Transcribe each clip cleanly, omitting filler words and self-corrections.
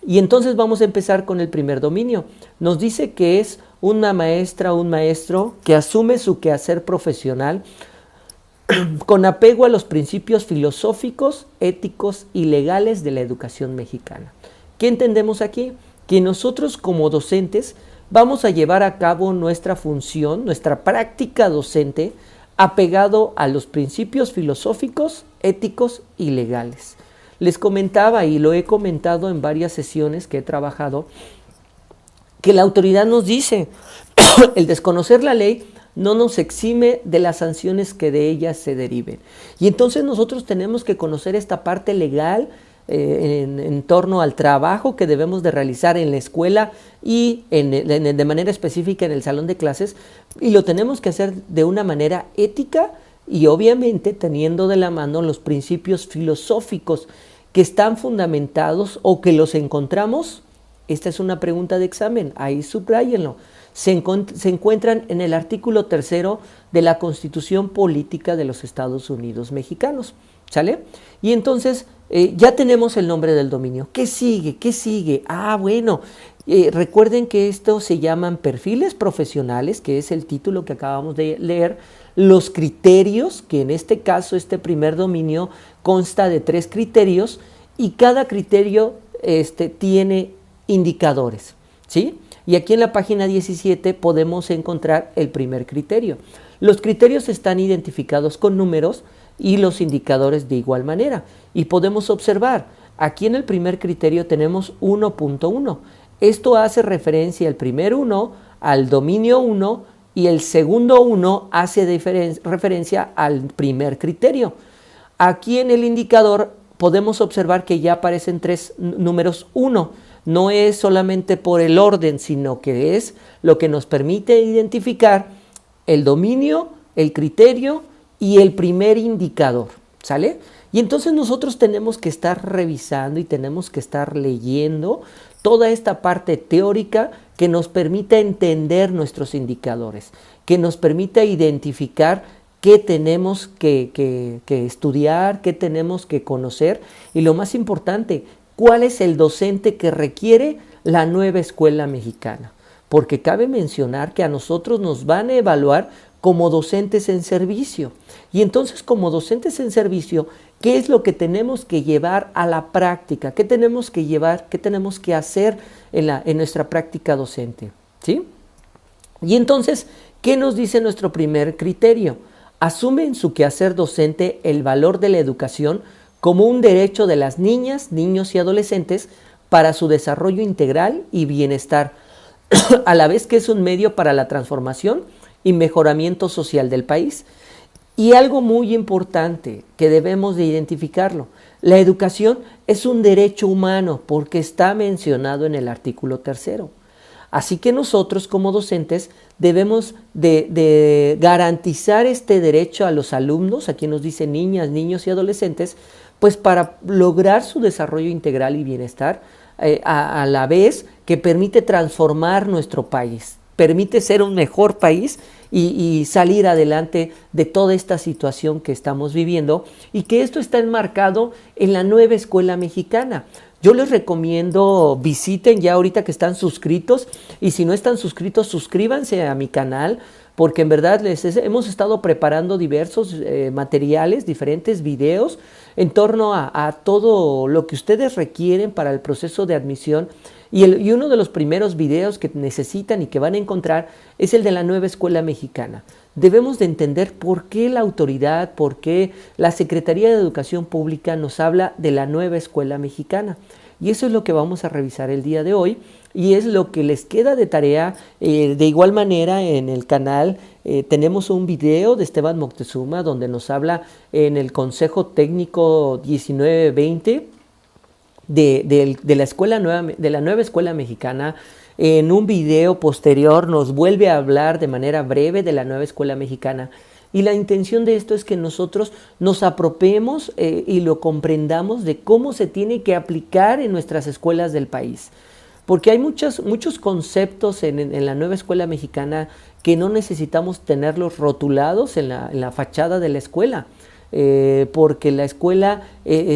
Y entonces vamos a empezar con el primer dominio. Nos dice que es una maestra o un maestro que asume su quehacer profesional con apego a los principios filosóficos, éticos y legales de la educación mexicana. ¿Qué entendemos aquí? Que nosotros como docentes vamos a llevar a cabo nuestra función, nuestra práctica docente, apegado a los principios filosóficos, éticos y legales. Les comentaba, y lo he comentado en varias sesiones que he trabajado, que la autoridad nos dice, el desconocer la ley no nos exime de las sanciones que de ellas se deriven. Y entonces nosotros tenemos que conocer esta parte legal en torno al trabajo que debemos de realizar en la escuela y de manera específica en el salón de clases, y lo tenemos que hacer de una manera ética y obviamente teniendo de la mano los principios filosóficos que están fundamentados o que los encontramos. Esta es una pregunta de examen, ahí subrayenlo. Se encuentran en el artículo 3 de la Constitución Política de los Estados Unidos Mexicanos, ¿sale? Y entonces ya tenemos el nombre del dominio. ¿Qué sigue? ¿Qué sigue? Bueno, recuerden que estos se llaman perfiles profesionales, que es el título que acabamos de leer, los criterios, que en este caso este primer dominio consta de 3 criterios y cada criterio tiene indicadores, ¿sí? Y aquí en la página 17 podemos encontrar el primer criterio. Los criterios están identificados con números y los indicadores de igual manera. Y podemos observar, aquí en el primer criterio tenemos 1.1. Esto hace referencia al primer 1, al dominio 1, y el segundo 1 hace referencia al primer criterio. Aquí en el indicador podemos observar que ya aparecen 3 números 1. No es solamente por el orden, sino que es lo que nos permite identificar el dominio, el criterio y el primer indicador, ¿sale? Y entonces nosotros tenemos que estar revisando y tenemos que estar leyendo toda esta parte teórica que nos permita entender nuestros indicadores, que nos permita identificar qué tenemos que estudiar, qué tenemos que conocer y lo más importante, cuál es el docente que requiere la nueva escuela mexicana. Porque cabe mencionar que a nosotros nos van a evaluar como docentes en servicio. Y entonces como docentes en servicio, ¿qué es lo que tenemos que llevar a la práctica? ¿Qué tenemos que llevar? ¿Qué tenemos que hacer en nuestra práctica docente? ¿Sí? Y entonces, ¿qué nos dice nuestro primer criterio? Asume en su quehacer docente el valor de la educación como un derecho de las niñas, niños y adolescentes para su desarrollo integral y bienestar, a la vez que es un medio para la transformación y mejoramiento social del país. Y algo muy importante que debemos de identificarlo, la educación es un derecho humano porque está mencionado en el artículo 3. Así que nosotros como docentes debemos de garantizar este derecho a los alumnos, aquí nos dice niñas, niños y adolescentes, pues para lograr su desarrollo integral y bienestar, a la vez que permite transformar nuestro país, permite ser un mejor país y salir adelante de toda esta situación que estamos viviendo y que esto está enmarcado en la nueva escuela mexicana. Yo les recomiendo visiten ya ahorita que están suscritos y si no están suscritos suscríbanse a mi canal porque en verdad hemos estado preparando diversos materiales, diferentes videos en torno a todo lo que ustedes requieren para el proceso de admisión y uno de los primeros videos que necesitan y que van a encontrar es el de la nueva escuela mexicana. Debemos de entender por qué la autoridad, por qué la Secretaría de Educación Pública nos habla de la nueva escuela mexicana. Y eso es lo que vamos a revisar el día de hoy y es lo que les queda de tarea. De igual manera en el canal tenemos un video de Esteban Moctezuma donde nos habla en el Consejo Técnico 1920 de la nueva escuela mexicana. En un video posterior nos vuelve a hablar de manera breve de la nueva escuela mexicana. Y la intención de esto es que nosotros nos apropiemos y lo comprendamos de cómo se tiene que aplicar en nuestras escuelas del país. Porque hay muchos conceptos en la nueva escuela mexicana que no necesitamos tenerlos rotulados en la fachada de la escuela. porque la escuela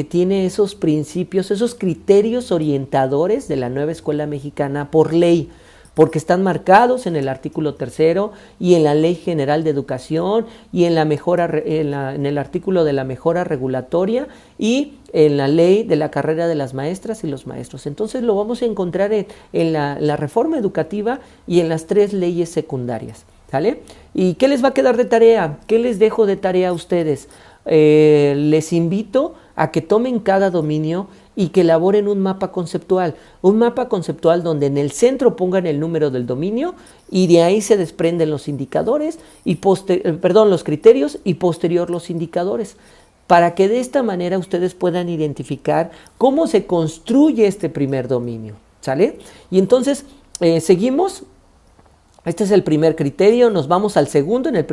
tiene esos principios, esos criterios orientadores de la nueva escuela mexicana por ley, porque están marcados en el artículo 3º y en la Ley General de Educación y en el artículo de la mejora regulatoria y en la ley de la carrera de las maestras y los maestros. Entonces lo vamos a encontrar en la reforma educativa y en las 3 leyes secundarias, ¿sale? ¿Y qué les va a quedar de tarea? ¿Qué les dejo de tarea a ustedes? Les invito a que tomen cada dominio y que elaboren un mapa conceptual donde en el centro pongan el número del dominio y de ahí se desprenden los indicadores y los criterios y posterior los indicadores, para que de esta manera ustedes puedan identificar cómo se construye este primer dominio, ¿sale? Y entonces seguimos. Este es el primer criterio, nos vamos al segundo. En este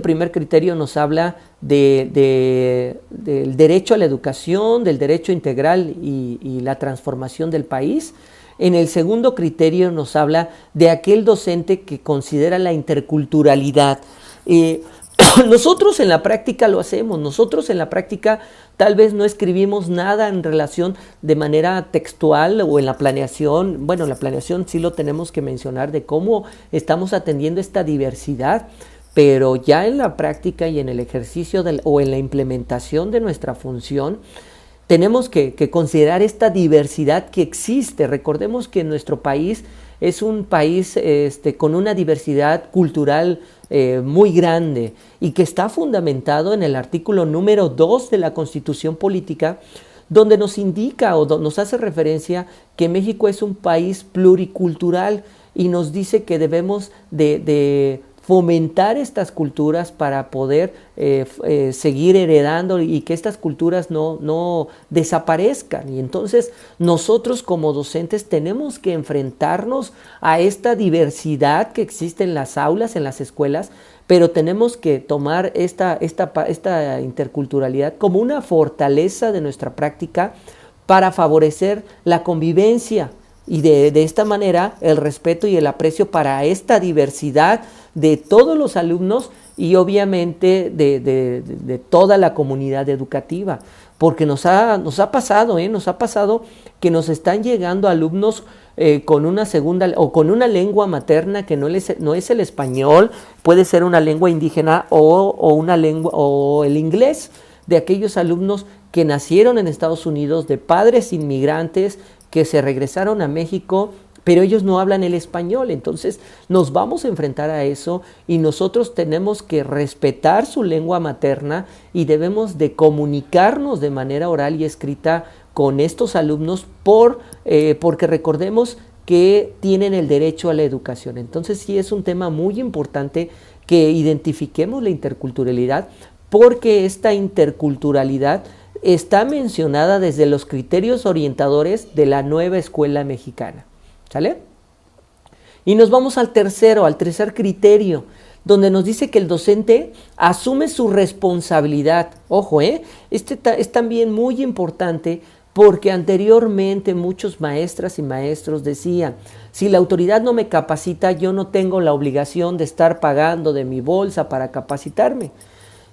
primer criterio nos habla del derecho a la educación, del derecho integral y la transformación del país. En el segundo criterio nos habla de aquel docente que considera la interculturalidad. Nosotros en la práctica lo hacemos, nosotros en la práctica tal vez no escribimos nada en relación de manera textual o en la planeación. Bueno, la planeación sí lo tenemos que mencionar de cómo estamos atendiendo esta diversidad, pero ya en la práctica y en el ejercicio o en la implementación de nuestra función, tenemos que considerar esta diversidad que existe. Recordemos que nuestro país es un país con una diversidad cultural muy grande y que está fundamentado en el artículo número 2 de la Constitución Política, donde nos indica o nos hace referencia que México es un país pluricultural y nos dice que debemos de fomentar estas culturas para poder seguir heredando y que estas culturas no desaparezcan. Y entonces nosotros como docentes tenemos que enfrentarnos a esta diversidad que existe en las aulas, en las escuelas, pero tenemos que tomar esta interculturalidad como una fortaleza de nuestra práctica para favorecer la convivencia y de esta manera el respeto y el aprecio para esta diversidad de todos los alumnos y obviamente de toda la comunidad educativa, porque nos ha pasado que nos están llegando alumnos con una segunda o con una lengua materna que no es el español, puede ser una lengua indígena o el inglés, de aquellos alumnos que nacieron en Estados Unidos, de padres inmigrantes que se regresaron a México, pero ellos no hablan el español. Entonces nos vamos a enfrentar a eso y nosotros tenemos que respetar su lengua materna y debemos de comunicarnos de manera oral y escrita con estos alumnos porque recordemos que tienen el derecho a la educación. Entonces sí es un tema muy importante que identifiquemos la interculturalidad, porque esta interculturalidad está mencionada desde los criterios orientadores de la nueva escuela mexicana. ¿Sale? Y nos vamos al tercer criterio, donde nos dice que el docente asume su responsabilidad. Ojo, este es también muy importante, porque anteriormente muchos maestras y maestros decían: si la autoridad no me capacita, yo no tengo la obligación de estar pagando de mi bolsa para capacitarme.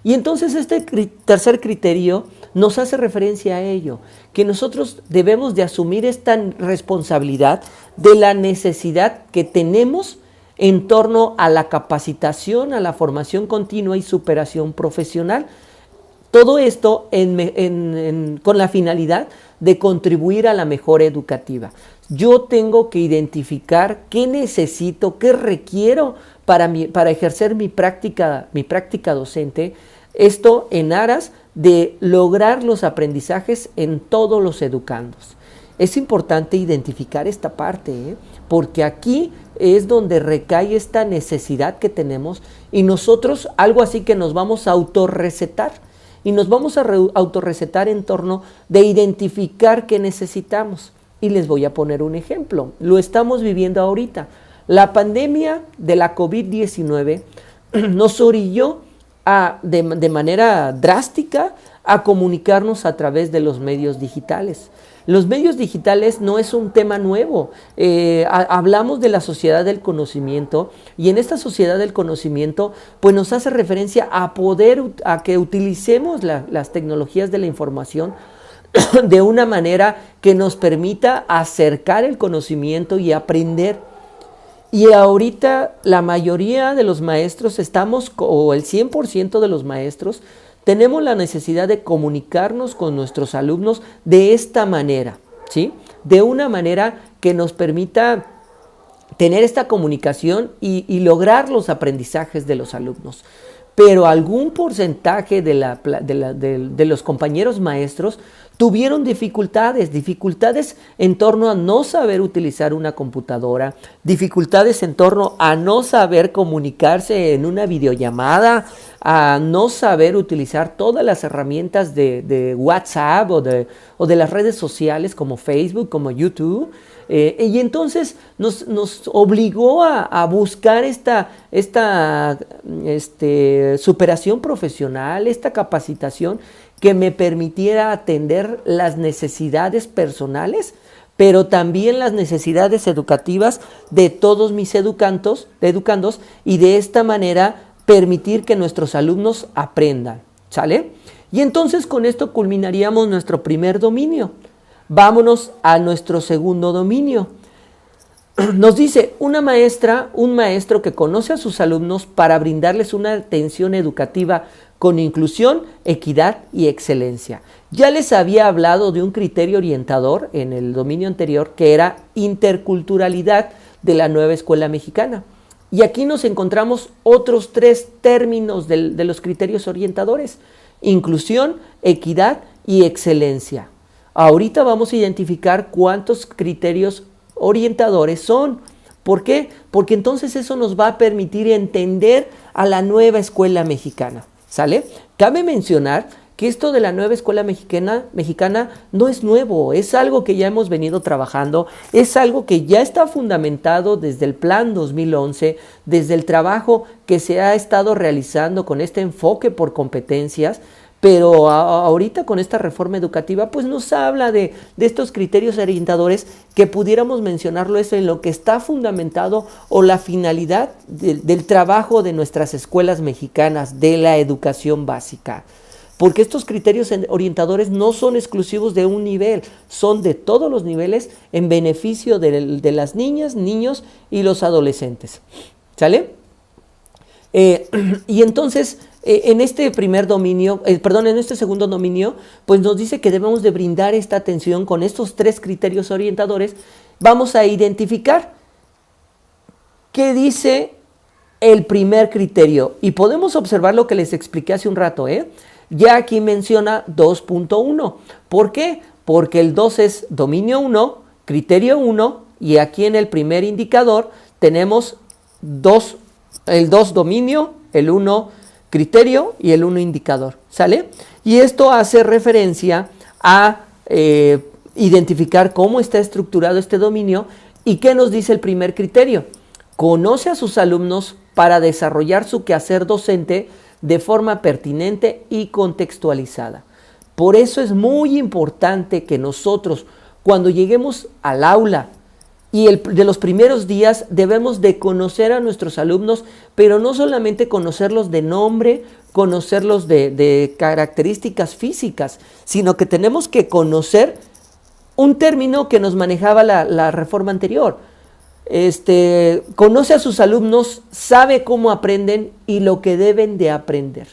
Y entonces este tercer criterio nos hace referencia a ello, que nosotros debemos de asumir esta responsabilidad de la necesidad que tenemos en torno a la capacitación, a la formación continua y superación profesional. Todo esto con la finalidad de contribuir a la mejora educativa. Yo tengo que identificar qué necesito, qué requiero para ejercer mi práctica docente. Esto en aras de lograr los aprendizajes en todos los educandos. Es importante identificar esta parte, porque aquí es donde recae esta necesidad que tenemos y nosotros algo así que nos vamos a autorrecetar. Y nos vamos a autorrecetar en torno de identificar qué necesitamos. Y les voy a poner un ejemplo. Lo estamos viviendo ahorita. La pandemia de la COVID-19 nos orilló de manera drástica a comunicarnos a través de los medios digitales. Los medios digitales no es un tema nuevo. Hablamos de la sociedad del conocimiento y en esta sociedad del conocimiento pues nos hace referencia a que utilicemos las tecnologías de la información de una manera que nos permita acercar el conocimiento y aprender. Y ahorita la mayoría de los maestros o el 100% de los maestros, tenemos la necesidad de comunicarnos con nuestros alumnos de esta manera, ¿sí? De una manera que nos permita tener esta comunicación y lograr los aprendizajes de los alumnos. Pero algún porcentaje de los compañeros maestros tuvieron dificultades en torno a no saber utilizar una computadora, dificultades en torno a no saber comunicarse en una videollamada, a no saber utilizar todas las herramientas de WhatsApp o de las redes sociales como Facebook, como YouTube. Y entonces nos obligó a buscar esta superación profesional, esta capacitación que me permitiera atender las necesidades personales, pero también las necesidades educativas de todos mis educandos, y de esta manera permitir que nuestros alumnos aprendan, ¿sale? Y entonces con esto culminaríamos nuestro primer dominio. Vámonos a nuestro segundo dominio. Nos dice un maestro que conoce a sus alumnos para brindarles una atención educativa con inclusión, equidad y excelencia. Ya les había hablado de un criterio orientador en el dominio anterior que era interculturalidad de la nueva escuela mexicana. Y aquí nos encontramos otros 3 términos de los criterios orientadores: inclusión, equidad y excelencia. Ahorita vamos a identificar cuántos criterios orientadores son. ¿Por qué? Porque entonces eso nos va a permitir entender a la nueva escuela mexicana, ¿sale? Cabe mencionar que esto de la nueva escuela mexicana no es nuevo, es algo que ya hemos venido trabajando, es algo que ya está fundamentado desde el Plan 2011, desde el trabajo que se ha estado realizando con este enfoque por competencias. Pero ahorita con esta reforma educativa pues nos habla de estos criterios orientadores que pudiéramos mencionarlo eso en lo que está fundamentado o la finalidad del trabajo de nuestras escuelas mexicanas, de la educación básica. Porque estos criterios orientadores no son exclusivos de un nivel, son de todos los niveles en beneficio de las niñas, niños y los adolescentes. ¿Sale? Y entonces en este segundo dominio, pues nos dice que debemos de brindar esta atención con estos 3 criterios orientadores. Vamos a identificar qué dice el primer criterio y podemos observar lo que les expliqué hace un rato, Ya aquí menciona 2.1. ¿Por qué? Porque el 2 es dominio 1, criterio 1, y aquí en el primer indicador tenemos el 2 dominio, el 1 criterio y el 1 indicador, ¿sale? Y esto hace referencia a identificar cómo está estructurado este dominio y qué nos dice el primer criterio. Conoce a sus alumnos para desarrollar su quehacer docente de forma pertinente y contextualizada. Por eso es muy importante que nosotros, cuando lleguemos al aula y de los primeros días, debemos de conocer a nuestros alumnos, pero no solamente conocerlos de nombre, conocerlos de características físicas, sino que tenemos que conocer un término que nos manejaba la reforma anterior. Conoce a sus alumnos, sabe cómo aprenden y lo que deben de aprender.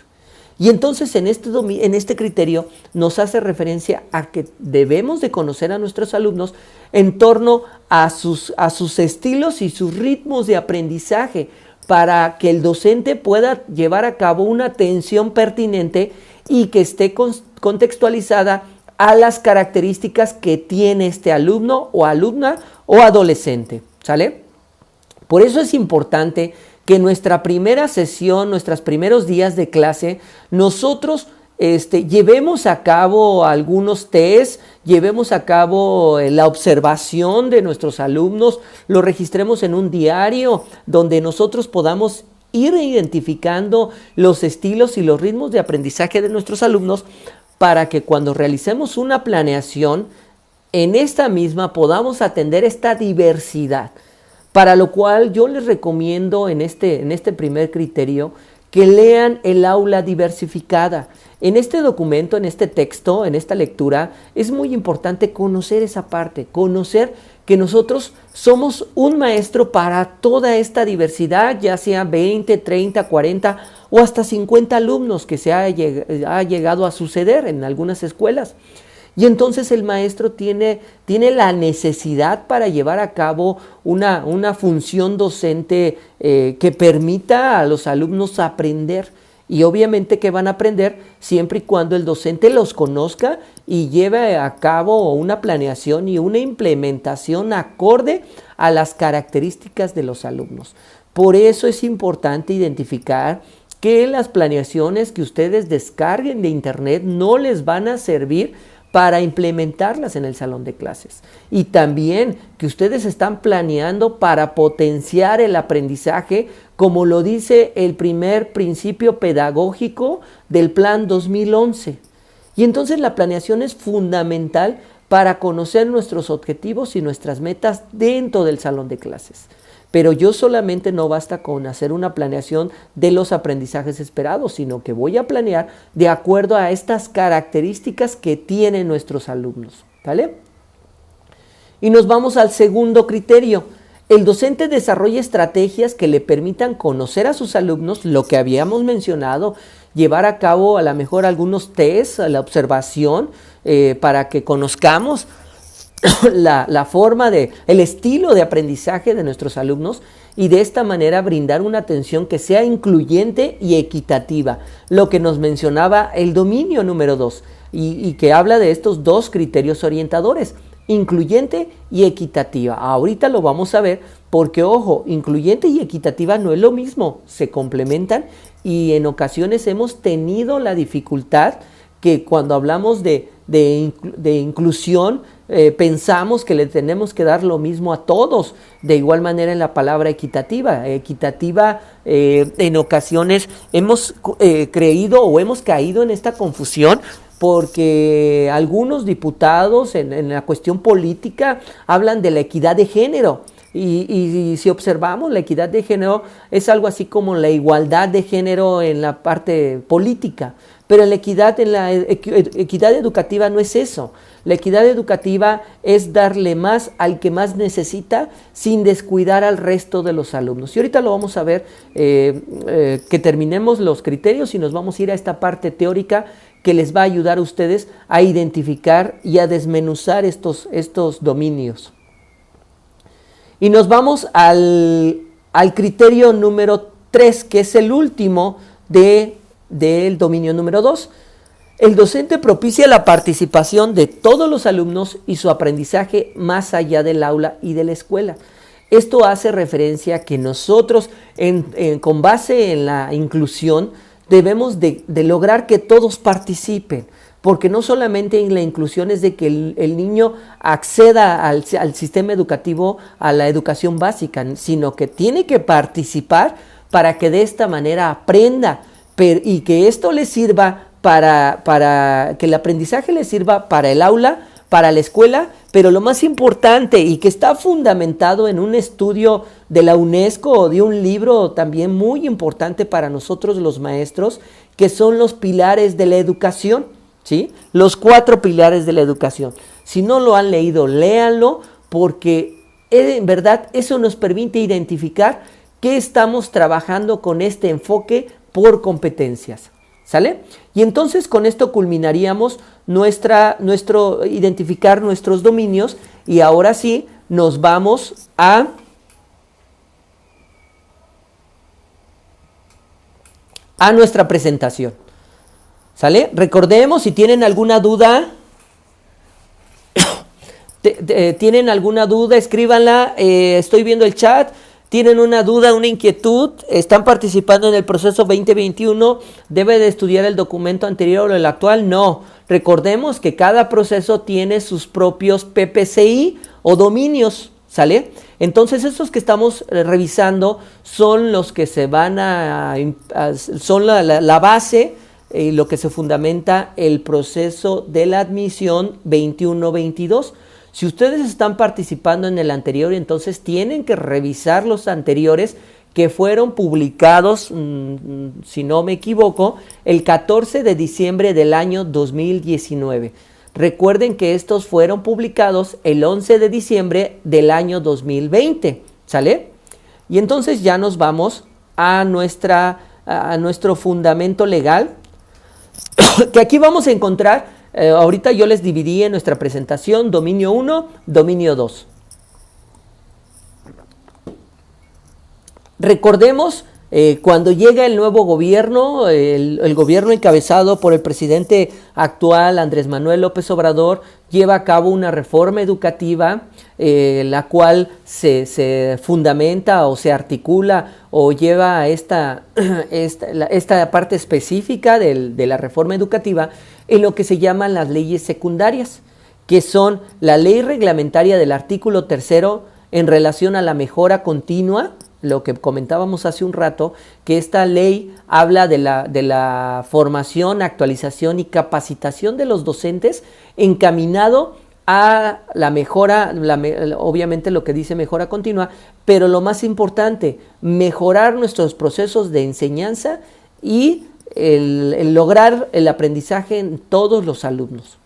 Y entonces en este criterio nos hace referencia a que debemos de conocer a nuestros alumnos en torno a sus estilos y sus ritmos de aprendizaje para que el docente pueda llevar a cabo una atención pertinente y que esté contextualizada a las características que tiene este alumno o alumna o adolescente, ¿sale? Por eso es importante que nuestra primera sesión, nuestros primeros días de clase, nosotros llevemos a cabo algunos tests, llevemos a cabo la observación de nuestros alumnos, lo registremos en un diario donde nosotros podamos ir identificando los estilos y los ritmos de aprendizaje de nuestros alumnos para que cuando realicemos una planeación en esta misma podamos atender esta diversidad, para lo cual yo les recomiendo en este primer criterio que lean el aula diversificada. En este documento, en este texto, en esta lectura, es muy importante conocer esa parte, conocer que nosotros somos un maestro para toda esta diversidad, ya sea 20, 30, 40 o hasta 50 alumnos que se ha llegado a suceder en algunas escuelas. Y entonces el maestro tiene la necesidad para llevar a cabo una función docente que permita a los alumnos aprender. Y obviamente que van a aprender siempre y cuando el docente los conozca y lleve a cabo una planeación y una implementación acorde a las características de los alumnos. Por eso es importante identificar que las planeaciones que ustedes descarguen de internet no les van a servir para implementarlas en el salón de clases. Y también que ustedes están planeando para potenciar el aprendizaje, como lo dice el primer principio pedagógico del Plan 2011. Y entonces la planeación es fundamental para conocer nuestros objetivos y nuestras metas dentro del salón de clases. Pero yo solamente no basta con hacer una planeación de los aprendizajes esperados, sino que voy a planear de acuerdo a estas características que tienen nuestros alumnos, ¿vale? Y nos vamos al segundo criterio. El docente desarrolla estrategias que le permitan conocer a sus alumnos, lo que habíamos mencionado, llevar a cabo a lo mejor algunos tests, la observación, para que conozcamos la forma el estilo de aprendizaje de nuestros alumnos y de esta manera brindar una atención que sea incluyente y equitativa, lo que nos mencionaba el dominio número 2 y que habla de estos dos criterios orientadores, incluyente y equitativa. Ahorita lo vamos a ver porque, ojo, incluyente y equitativa no es lo mismo, se complementan y en ocasiones hemos tenido la dificultad que cuando hablamos de inclusión, pensamos que le tenemos que dar lo mismo a todos. De igual manera en la palabra equitativa. En ocasiones hemos creído o hemos caído en esta confusión porque algunos diputados en la cuestión política hablan de la equidad de género. Y si observamos, la equidad de género es algo así como la igualdad de género en la parte política. Pero la equidad educativa no es eso. La equidad educativa es darle más al que más necesita sin descuidar al resto de los alumnos. Y ahorita lo vamos a ver, que terminemos los criterios y nos vamos a ir a esta parte teórica que les va a ayudar a ustedes a identificar y a desmenuzar estos dominios. Y nos vamos al criterio número 3, que es el último del dominio número 2. El docente propicia la participación de todos los alumnos y su aprendizaje más allá del aula y de la escuela. Esto hace referencia a que nosotros, con base en la inclusión, debemos de lograr que todos participen. Porque no solamente en la inclusión es de que el niño acceda al sistema educativo, a la educación básica, sino que tiene que participar para que de esta manera aprenda y que esto le sirva para que el aprendizaje le sirva para el aula, para la escuela, pero lo más importante y que está fundamentado en un estudio de la UNESCO o de un libro también muy importante para nosotros los maestros, que son los pilares de la educación. ¿Sí? Los 4 pilares de la educación. Si no lo han leído, léanlo, porque en verdad eso nos permite identificar qué estamos trabajando con este enfoque por competencias. ¿Sale? Y entonces con esto culminaríamos nuestro identificar nuestros dominios y ahora sí nos vamos a nuestra presentación. ¿Sale? Recordemos, si tienen alguna duda, escríbanla, estoy viendo el chat, tienen una duda, una inquietud, están participando en el proceso 2021, ¿debe de estudiar el documento anterior o el actual? No, recordemos que cada proceso tiene sus propios PPCI o dominios, ¿sale? Entonces estos que estamos revisando son los que se van son la base, lo que se fundamenta el proceso de la admisión 21-22. Si ustedes están participando en el anterior, entonces tienen que revisar los anteriores que fueron publicados, si no me equivoco, el 14 de diciembre del año 2019. Recuerden que estos fueron publicados el 11 de diciembre del año 2020, ¿sale? Y entonces ya nos vamos a nuestro fundamento legal, que aquí vamos a encontrar, ahorita yo les dividí en nuestra presentación, dominio 1, dominio 2. Recordemos, cuando llega el nuevo gobierno, el gobierno encabezado por el presidente actual, Andrés Manuel López Obrador, lleva a cabo una reforma educativa, la cual se fundamenta o se articula o lleva a esta parte específica de la reforma educativa en lo que se llaman las leyes secundarias, que son la ley reglamentaria del artículo 3 en relación a la mejora continua, lo que comentábamos hace un rato, que esta ley habla de la formación, actualización y capacitación de los docentes encaminado a la mejora, obviamente lo que dice mejora continua, pero lo más importante, mejorar nuestros procesos de enseñanza y el lograr el aprendizaje en todos los alumnos.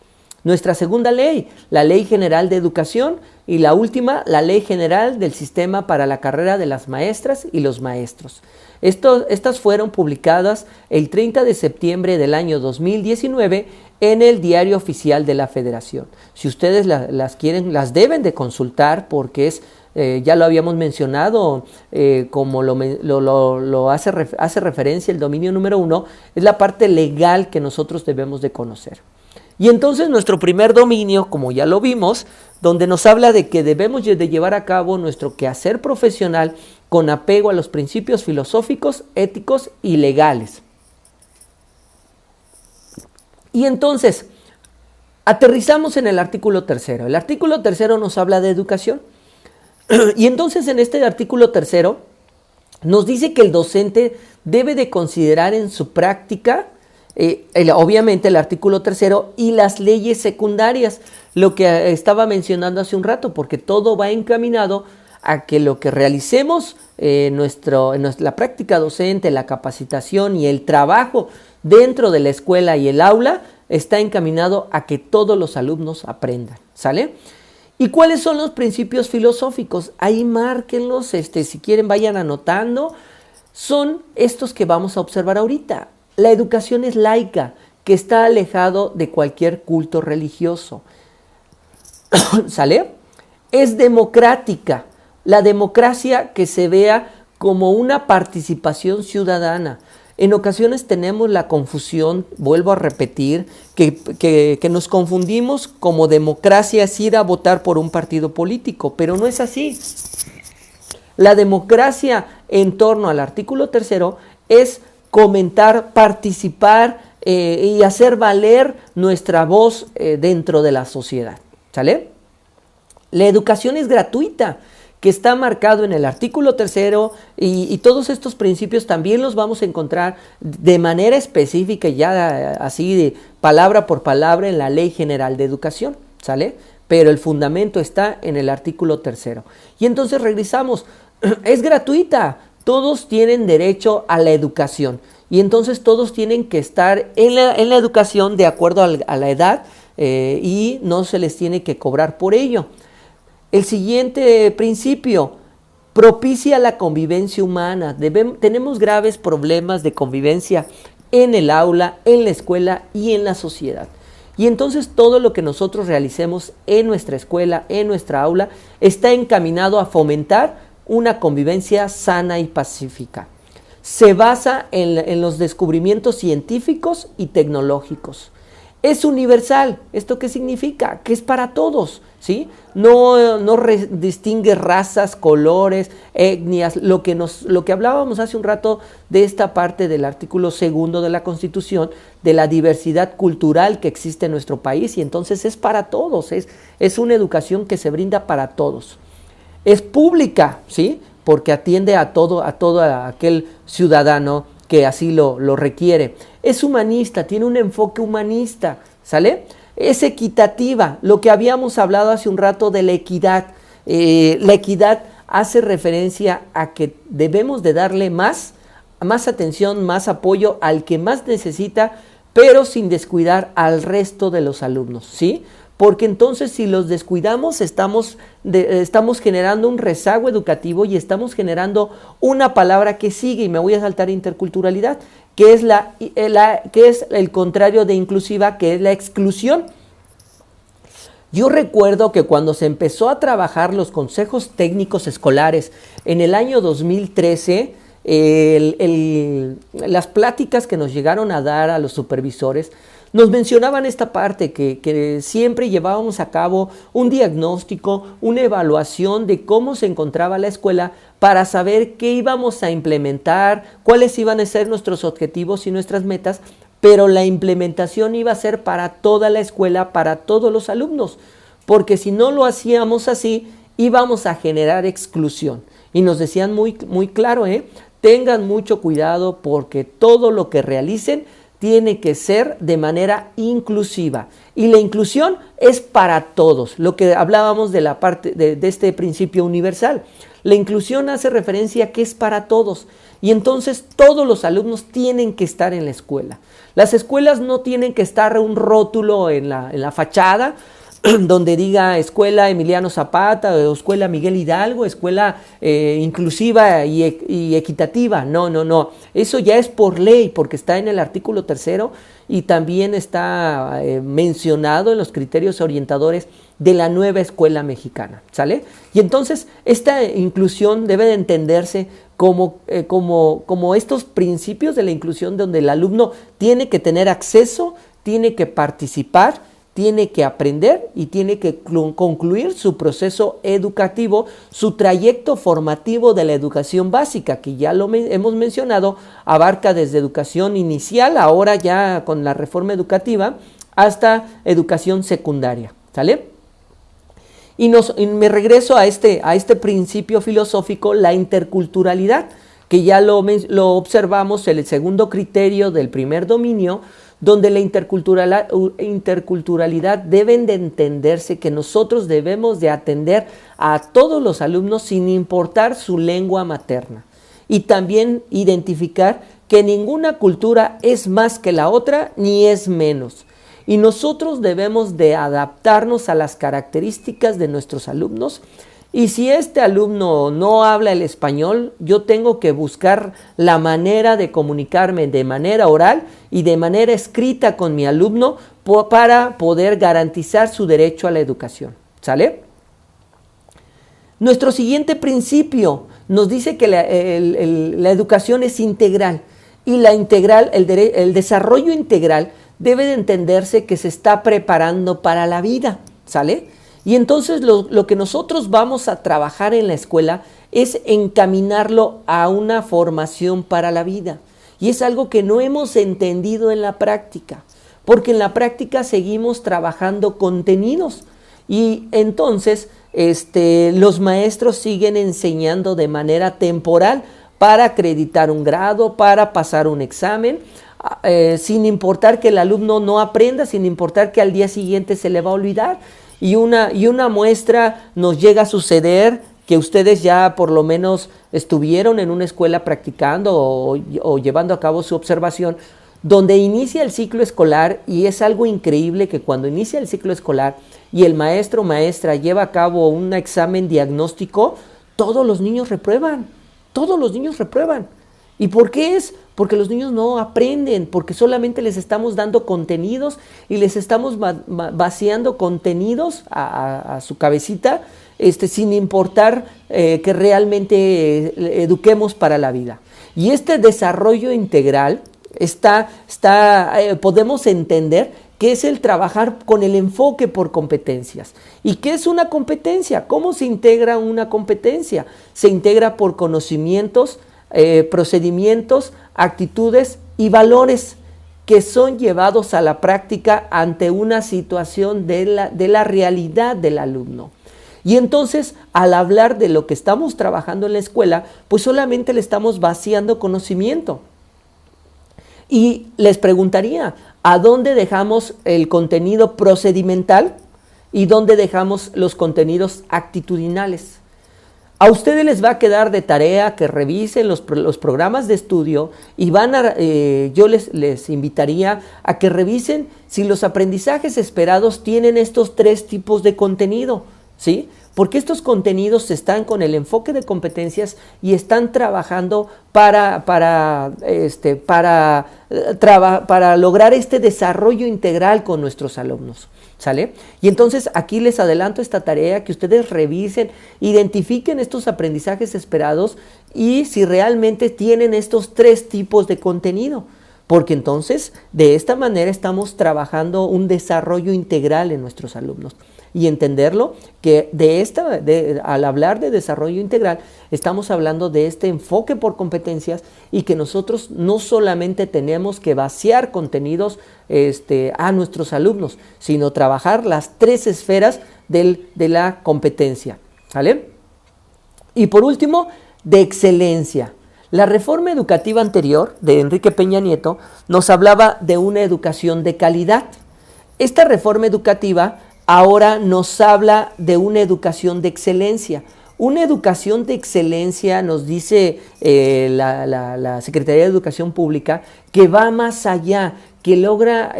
Nuestra segunda ley, la Ley General de Educación, y la última, la Ley General del Sistema para la Carrera de las Maestras y los Maestros. Estas fueron publicadas el 30 de septiembre del año 2019 en el Diario Oficial de la Federación. Si ustedes las quieren, las deben de consultar porque ya lo habíamos mencionado, como lo hace referencia el dominio número 1, es la parte legal que nosotros debemos de conocer. Y entonces nuestro primer dominio, como ya lo vimos, donde nos habla de que debemos de llevar a cabo nuestro quehacer profesional con apego a los principios filosóficos, éticos y legales. Y entonces, aterrizamos en el artículo 3. El artículo 3 nos habla de educación. Y entonces en este artículo 3 nos dice que el docente debe de considerar en su práctica obviamente el artículo 3 y las leyes secundarias, lo que estaba mencionando hace un rato, porque todo va encaminado a que lo que realicemos en la práctica docente, la capacitación y el trabajo dentro de la escuela y el aula está encaminado a que todos los alumnos aprendan, ¿sale? ¿Y cuáles son los principios filosóficos? Ahí márquenlos, si quieren vayan anotando. Son estos que vamos a observar ahorita. La educación es laica, que está alejado de cualquier culto religioso. ¿Sale? Es democrática. La democracia que se vea como una participación ciudadana. En ocasiones tenemos la confusión, vuelvo a repetir, que nos confundimos como democracia es ir a votar por un partido político, pero no es así. La democracia en torno al artículo 3 es comentar, participar y hacer valer nuestra voz dentro de la sociedad, ¿sale? La educación es gratuita, que está marcado en el artículo 3 y todos estos principios también los vamos a encontrar de manera específica, ya así de palabra por palabra en la Ley General de Educación, ¿sale? Pero el fundamento está en el artículo 3. Y entonces regresamos, es gratuita. Todos tienen derecho a la educación y entonces todos tienen que estar en la educación de acuerdo a la edad y no se les tiene que cobrar por ello. El siguiente principio, propicia la convivencia humana. Tenemos graves problemas de convivencia en el aula, en la escuela y en la sociedad. Y entonces todo lo que nosotros realicemos en nuestra escuela, en nuestra aula, está encaminado a fomentar una convivencia sana y pacífica. Se basa en los descubrimientos científicos y tecnológicos. Es universal. ¿Esto qué significa? Que es para todos, ¿sí? No distingue razas, colores, etnias, lo que hablábamos hace un rato de esta parte del artículo 2 de la Constitución, de la diversidad cultural que existe en nuestro país, y entonces es para todos, es una educación que se brinda para todos. Es pública, ¿sí? Porque atiende a todo aquel ciudadano que así lo requiere. Es humanista, tiene un enfoque humanista, ¿sale? es equitativa, lo que habíamos hablado hace un rato de la equidad. La equidad hace referencia a que debemos de darle más atención, más apoyo al que más necesita, pero sin descuidar al resto de los alumnos, ¿sí? Porque entonces si los descuidamos estamos generando un rezago educativo y estamos generando una palabra que sigue, y me voy a saltar interculturalidad, que es el contrario de inclusiva, que es la exclusión. Yo recuerdo que cuando se empezó a trabajar los consejos técnicos escolares en el año 2013, las pláticas que nos llegaron a dar a los supervisores nos mencionaban esta parte, que siempre llevábamos a cabo un diagnóstico, una evaluación de cómo se encontraba la escuela para saber qué íbamos a implementar, cuáles iban a ser nuestros objetivos y nuestras metas, pero la implementación iba a ser para toda la escuela, para todos los alumnos, porque si no lo hacíamos así, íbamos a generar exclusión. Y nos decían muy, muy claro, tengan mucho cuidado porque todo lo que realicen tiene que ser de manera inclusiva. Y la inclusión es para todos, lo que hablábamos de la parte de este principio universal. La inclusión hace referencia a que es para todos. Y entonces todos los alumnos tienen que estar en la escuela. Las escuelas no tienen que estar un rótulo en la fachada donde diga Escuela Emiliano Zapata o Escuela Miguel Hidalgo, escuela inclusiva y equitativa. No. Eso ya es por ley, porque está en el artículo 3 y también está mencionado en los criterios orientadores de la nueva escuela mexicana, ¿sale? Y entonces esta inclusión debe de entenderse como estos principios de la inclusión, donde el alumno tiene que tener acceso, tiene que participar, tiene que aprender y tiene que concluir su proceso educativo, su trayecto formativo de la educación básica, que ya lo hemos mencionado, abarca desde educación inicial, ahora ya con la reforma educativa, hasta educación secundaria, ¿sale? Y me regreso a este principio filosófico, la interculturalidad, que ya lo observamos en el segundo criterio del primer dominio, donde la interculturalidad deben de entenderse que nosotros debemos de atender a todos los alumnos sin importar su lengua materna, y también identificar que ninguna cultura es más que la otra ni es menos, y nosotros debemos de adaptarnos a las características de nuestros alumnos. Y si este alumno no habla el español, yo tengo que buscar la manera de comunicarme de manera oral y de manera escrita con mi alumno para poder garantizar su derecho a la educación, ¿sale? Nuestro siguiente principio nos dice que la educación es integral, y el desarrollo integral debe de entenderse que se está preparando para la vida, ¿sale? Y entonces lo que nosotros vamos a trabajar en la escuela es encaminarlo a una formación para la vida. Y es algo que no hemos entendido en la práctica, porque en la práctica seguimos trabajando contenidos. Y entonces los maestros siguen enseñando de manera temporal para acreditar un grado, para pasar un examen, sin importar que el alumno no aprenda, sin importar que al día siguiente se le va a olvidar. Y una muestra nos llega a suceder, que ustedes ya por lo menos estuvieron en una escuela practicando o llevando a cabo su observación, donde inicia el ciclo escolar, y es algo increíble que cuando inicia el ciclo escolar y el maestro o maestra lleva a cabo un examen diagnóstico, todos los niños reprueban. ¿Y por qué es? Porque los niños no aprenden, porque solamente les estamos dando contenidos y les estamos vaciando contenidos a su cabecita, sin importar que realmente eduquemos para la vida. Y este desarrollo integral podemos entender que es el trabajar con el enfoque por competencias. ¿Y qué es una competencia? ¿Cómo se integra una competencia? Se integra por conocimientos, procedimientos, actitudes y valores que son llevados a la práctica ante una situación de la realidad del alumno. Y entonces, al hablar de lo que estamos trabajando en la escuela, pues solamente le estamos vaciando conocimiento. Y les preguntaría, ¿a dónde dejamos el contenido procedimental y dónde dejamos los contenidos actitudinales? A ustedes les va a quedar de tarea que revisen los programas de estudio y yo les invitaría a que revisen si los aprendizajes esperados tienen estos 3 tipos de contenido, ¿sí? Porque estos contenidos están con el enfoque de competencias y están trabajando para lograr este desarrollo integral con nuestros alumnos, ¿sale? Y entonces aquí les adelanto esta tarea, que ustedes revisen, identifiquen estos aprendizajes esperados y si realmente tienen estos 3 tipos de contenido. Porque entonces de esta manera estamos trabajando un desarrollo integral en nuestros alumnos. Y entenderlo que al hablar de desarrollo integral estamos hablando de este enfoque por competencias y que nosotros no solamente tenemos que vaciar contenidos a nuestros alumnos, sino trabajar las 3 esferas de la competencia, ¿vale? Y por último, de excelencia. La reforma educativa anterior de Enrique Peña Nieto nos hablaba de una educación de calidad. Esta reforma educativa ahora nos habla de una educación de excelencia. Una educación de excelencia, nos dice la Secretaría de Educación Pública, que va más allá, que logra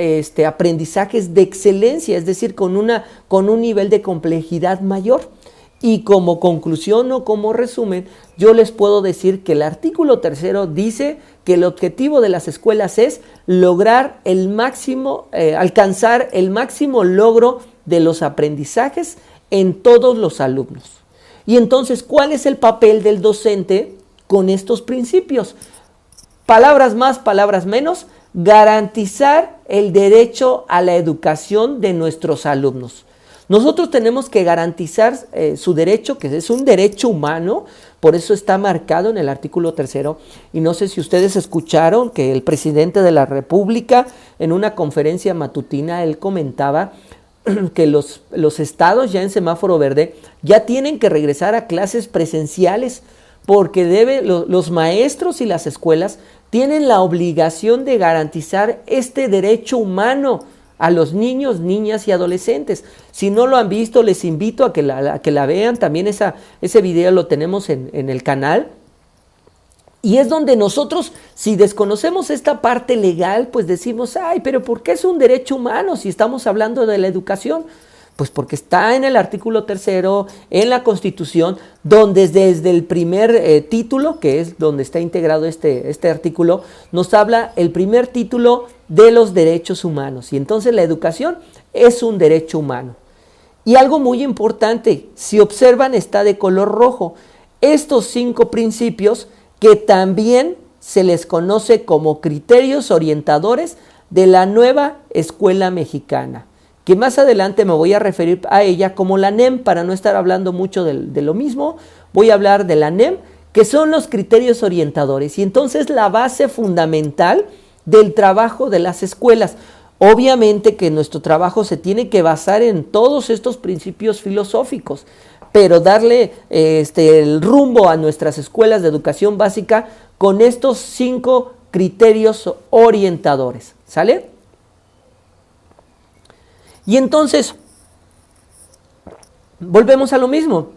aprendizajes de excelencia, es decir, con un nivel de complejidad mayor. Y como conclusión o como resumen, yo les puedo decir que el artículo 3 dice que el objetivo de las escuelas es lograr alcanzar el máximo logro de los aprendizajes en todos los alumnos. Y entonces, ¿cuál es el papel del docente con estos principios? Palabras más, palabras menos, garantizar el derecho a la educación de nuestros alumnos. Nosotros tenemos que garantizar su derecho, que es un derecho humano, por eso está marcado en el artículo 3. Y no sé si ustedes escucharon que el presidente de la República, en una conferencia matutina, él comentaba que los estados ya en semáforo verde ya tienen que regresar a clases presenciales, porque los maestros y las escuelas tienen la obligación de garantizar este derecho humano a los niños, niñas y adolescentes. Si no lo han visto, les invito a que la vean. También ese video lo tenemos en el canal. Y es donde nosotros, si desconocemos esta parte legal, pues decimos, ay, pero ¿por qué es un derecho humano si estamos hablando de la educación? Pues porque está en el artículo 3, en la Constitución, donde desde el primer título, que es donde está integrado este artículo, nos habla el primer título de los derechos humanos. Y entonces la educación es un derecho humano. Y algo muy importante, si observan, está de color rojo. Estos 5 principios que también se les conoce como criterios orientadores de la nueva escuela mexicana, que más adelante me voy a referir a ella como la NEM, para no estar hablando mucho de lo mismo. Voy a hablar de la NEM, que son los criterios orientadores, y entonces la base fundamental del trabajo de las escuelas. Obviamente que nuestro trabajo se tiene que basar en todos estos principios filosóficos, pero darle el rumbo a nuestras escuelas de educación básica con estos 5 criterios orientadores, ¿sale? Y entonces, volvemos a lo mismo.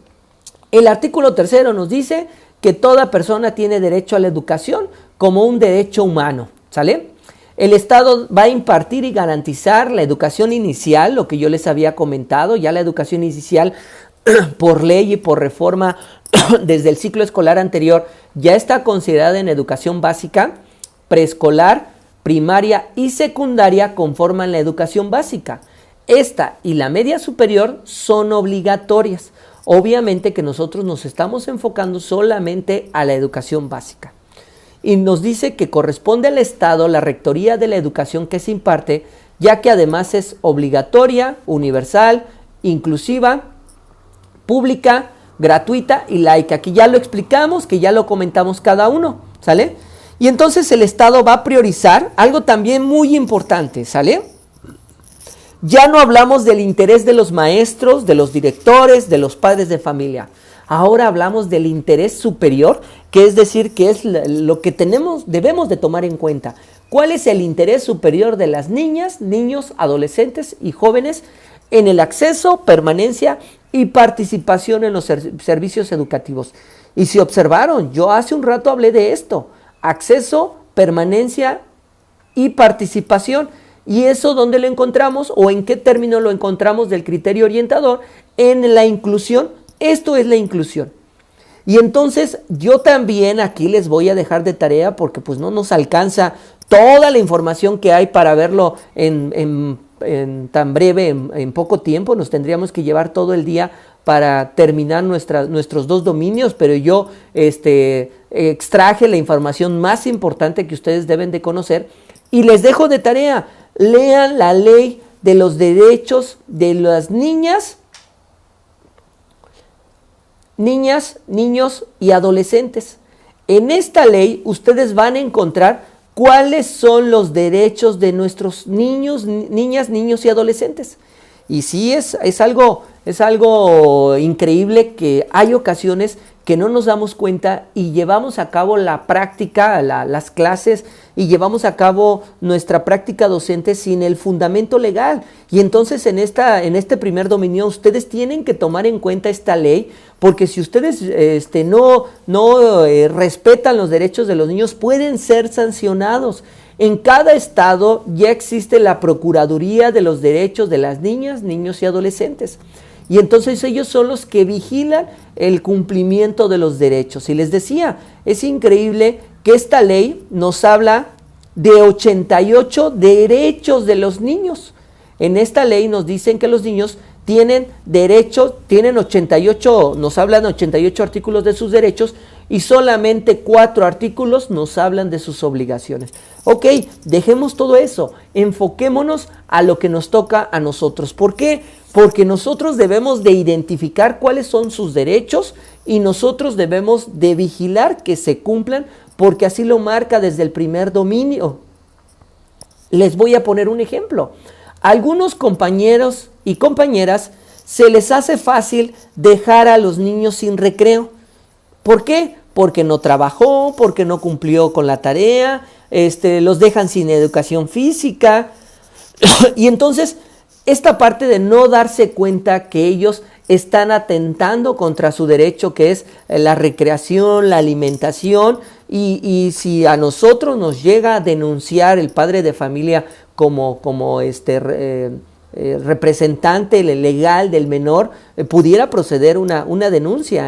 El artículo 3 nos dice que toda persona tiene derecho a la educación como un derecho humano, ¿sale? El Estado va a impartir y garantizar la educación inicial, lo que yo les había comentado. Ya la educación inicial, por ley y por reforma desde el ciclo escolar anterior, ya está considerada en educación básica. Preescolar, primaria y secundaria conforman la educación básica. Esta y la media superior son obligatorias. Obviamente que nosotros nos estamos enfocando solamente a la educación básica. Y nos dice que corresponde al Estado la rectoría de la educación que se imparte, ya que además es obligatoria, universal, inclusiva, pública, gratuita y laica. Aquí ya lo explicamos, que ya lo comentamos cada uno, ¿sale? Y entonces el Estado va a priorizar algo también muy importante, ¿sale? Ya no hablamos del interés de los maestros, de los directores, de los padres de familia. Ahora hablamos del interés superior, que es decir, que es lo que debemos de tomar en cuenta. ¿Cuál es el interés superior de las niñas, niños, adolescentes y jóvenes en el acceso, permanencia y participación en los servicios educativos? Y si observaron, yo hace un rato hablé de esto: acceso, permanencia y participación. ¿Y eso dónde lo encontramos o en qué término lo encontramos del criterio orientador? En la inclusión. Esto es la inclusión. Y entonces yo también aquí les voy a dejar de tarea, porque pues no nos alcanza toda la información que hay para verlo en tan breve, en poco tiempo. Nos tendríamos que llevar todo el día para terminar nuestros 2 dominios, pero yo extraje la información más importante que ustedes deben de conocer y les dejo de tarea: lean la ley de los derechos de las niñas, niños y adolescentes. En esta ley ustedes van a encontrar cuáles son los derechos de nuestros niños, niñas, niños y adolescentes. Y sí, es algo increíble que hay ocasiones que no nos damos cuenta y llevamos a cabo la práctica, las clases, y llevamos a cabo nuestra práctica docente sin el fundamento legal. Y entonces en este primer dominio ustedes tienen que tomar en cuenta esta ley, porque si ustedes no respetan los derechos de los niños, pueden ser sancionados. En cada estado ya existe la Procuraduría de los Derechos de las Niñas, Niños y Adolescentes. Y entonces ellos son los que vigilan el cumplimiento de los derechos. Y les decía, es increíble que esta ley nos habla de 88 derechos de los niños. En esta ley nos dicen que los niños tienen derechos, tienen 88, nos hablan 88 artículos de sus derechos, y solamente 4 artículos nos hablan de sus obligaciones. Ok, dejemos todo eso, enfoquémonos a lo que nos toca a nosotros. ¿Por qué? Porque nosotros debemos de identificar cuáles son sus derechos y nosotros debemos de vigilar que se cumplan, porque así lo marca desde el primer dominio. Les voy a poner un ejemplo. A algunos compañeros y compañeras se les hace fácil dejar a los niños sin recreo. ¿Por qué? Porque no trabajó, porque no cumplió con la tarea, los dejan sin educación física. Y entonces, esta parte de no darse cuenta que ellos están atentando contra su derecho, que es la recreación, la alimentación, y si a nosotros nos llega a denunciar el padre de familia como representante legal del menor, pudiera proceder una denuncia,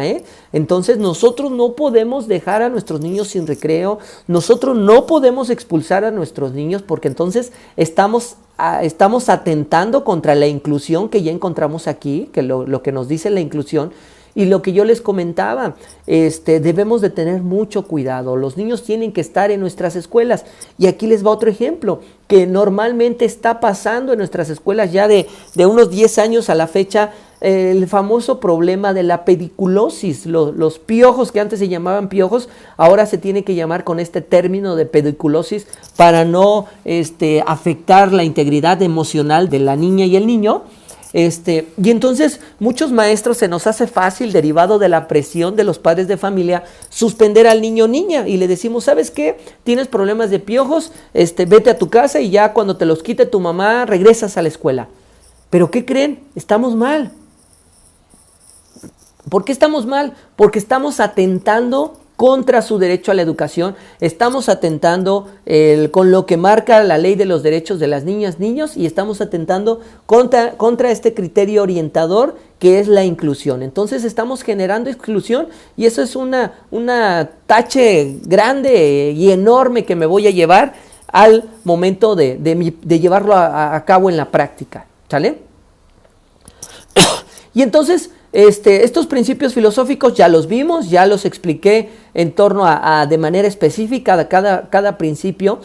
Entonces nosotros no podemos dejar a nuestros niños sin recreo, nosotros no podemos expulsar a nuestros niños, porque entonces estamos atentando contra la inclusión que ya encontramos aquí, que lo que nos dice la inclusión. Y lo que yo les comentaba, debemos de tener mucho cuidado. Los niños tienen que estar en nuestras escuelas. Y aquí les va otro ejemplo que normalmente está pasando en nuestras escuelas ya de unos 10 años a la fecha, el famoso problema de la pediculosis. Los piojos, que antes se llamaban piojos, ahora se tiene que llamar con este término de pediculosis para no afectar la integridad emocional de la niña y el niño. Y entonces muchos maestros se nos hace fácil, derivado de la presión de los padres de familia, suspender al niño o niña, y le decimos: ¿sabes qué? Tienes problemas de piojos, vete a tu casa y ya cuando te los quite tu mamá regresas a la escuela. ¿Pero qué creen? Estamos mal. ¿Por qué estamos mal? Porque estamos atentando contra su derecho a la educación, estamos atentando con lo que marca la ley de los derechos de las niñas, niños, y estamos atentando contra este criterio orientador que es la inclusión. Entonces estamos generando exclusión, y eso es una tache grande y enorme que me voy a llevar al momento de llevarlo a cabo en la práctica, ¿sale? Y entonces estos principios filosóficos ya los vimos, ya los expliqué en torno a de manera específica de cada principio,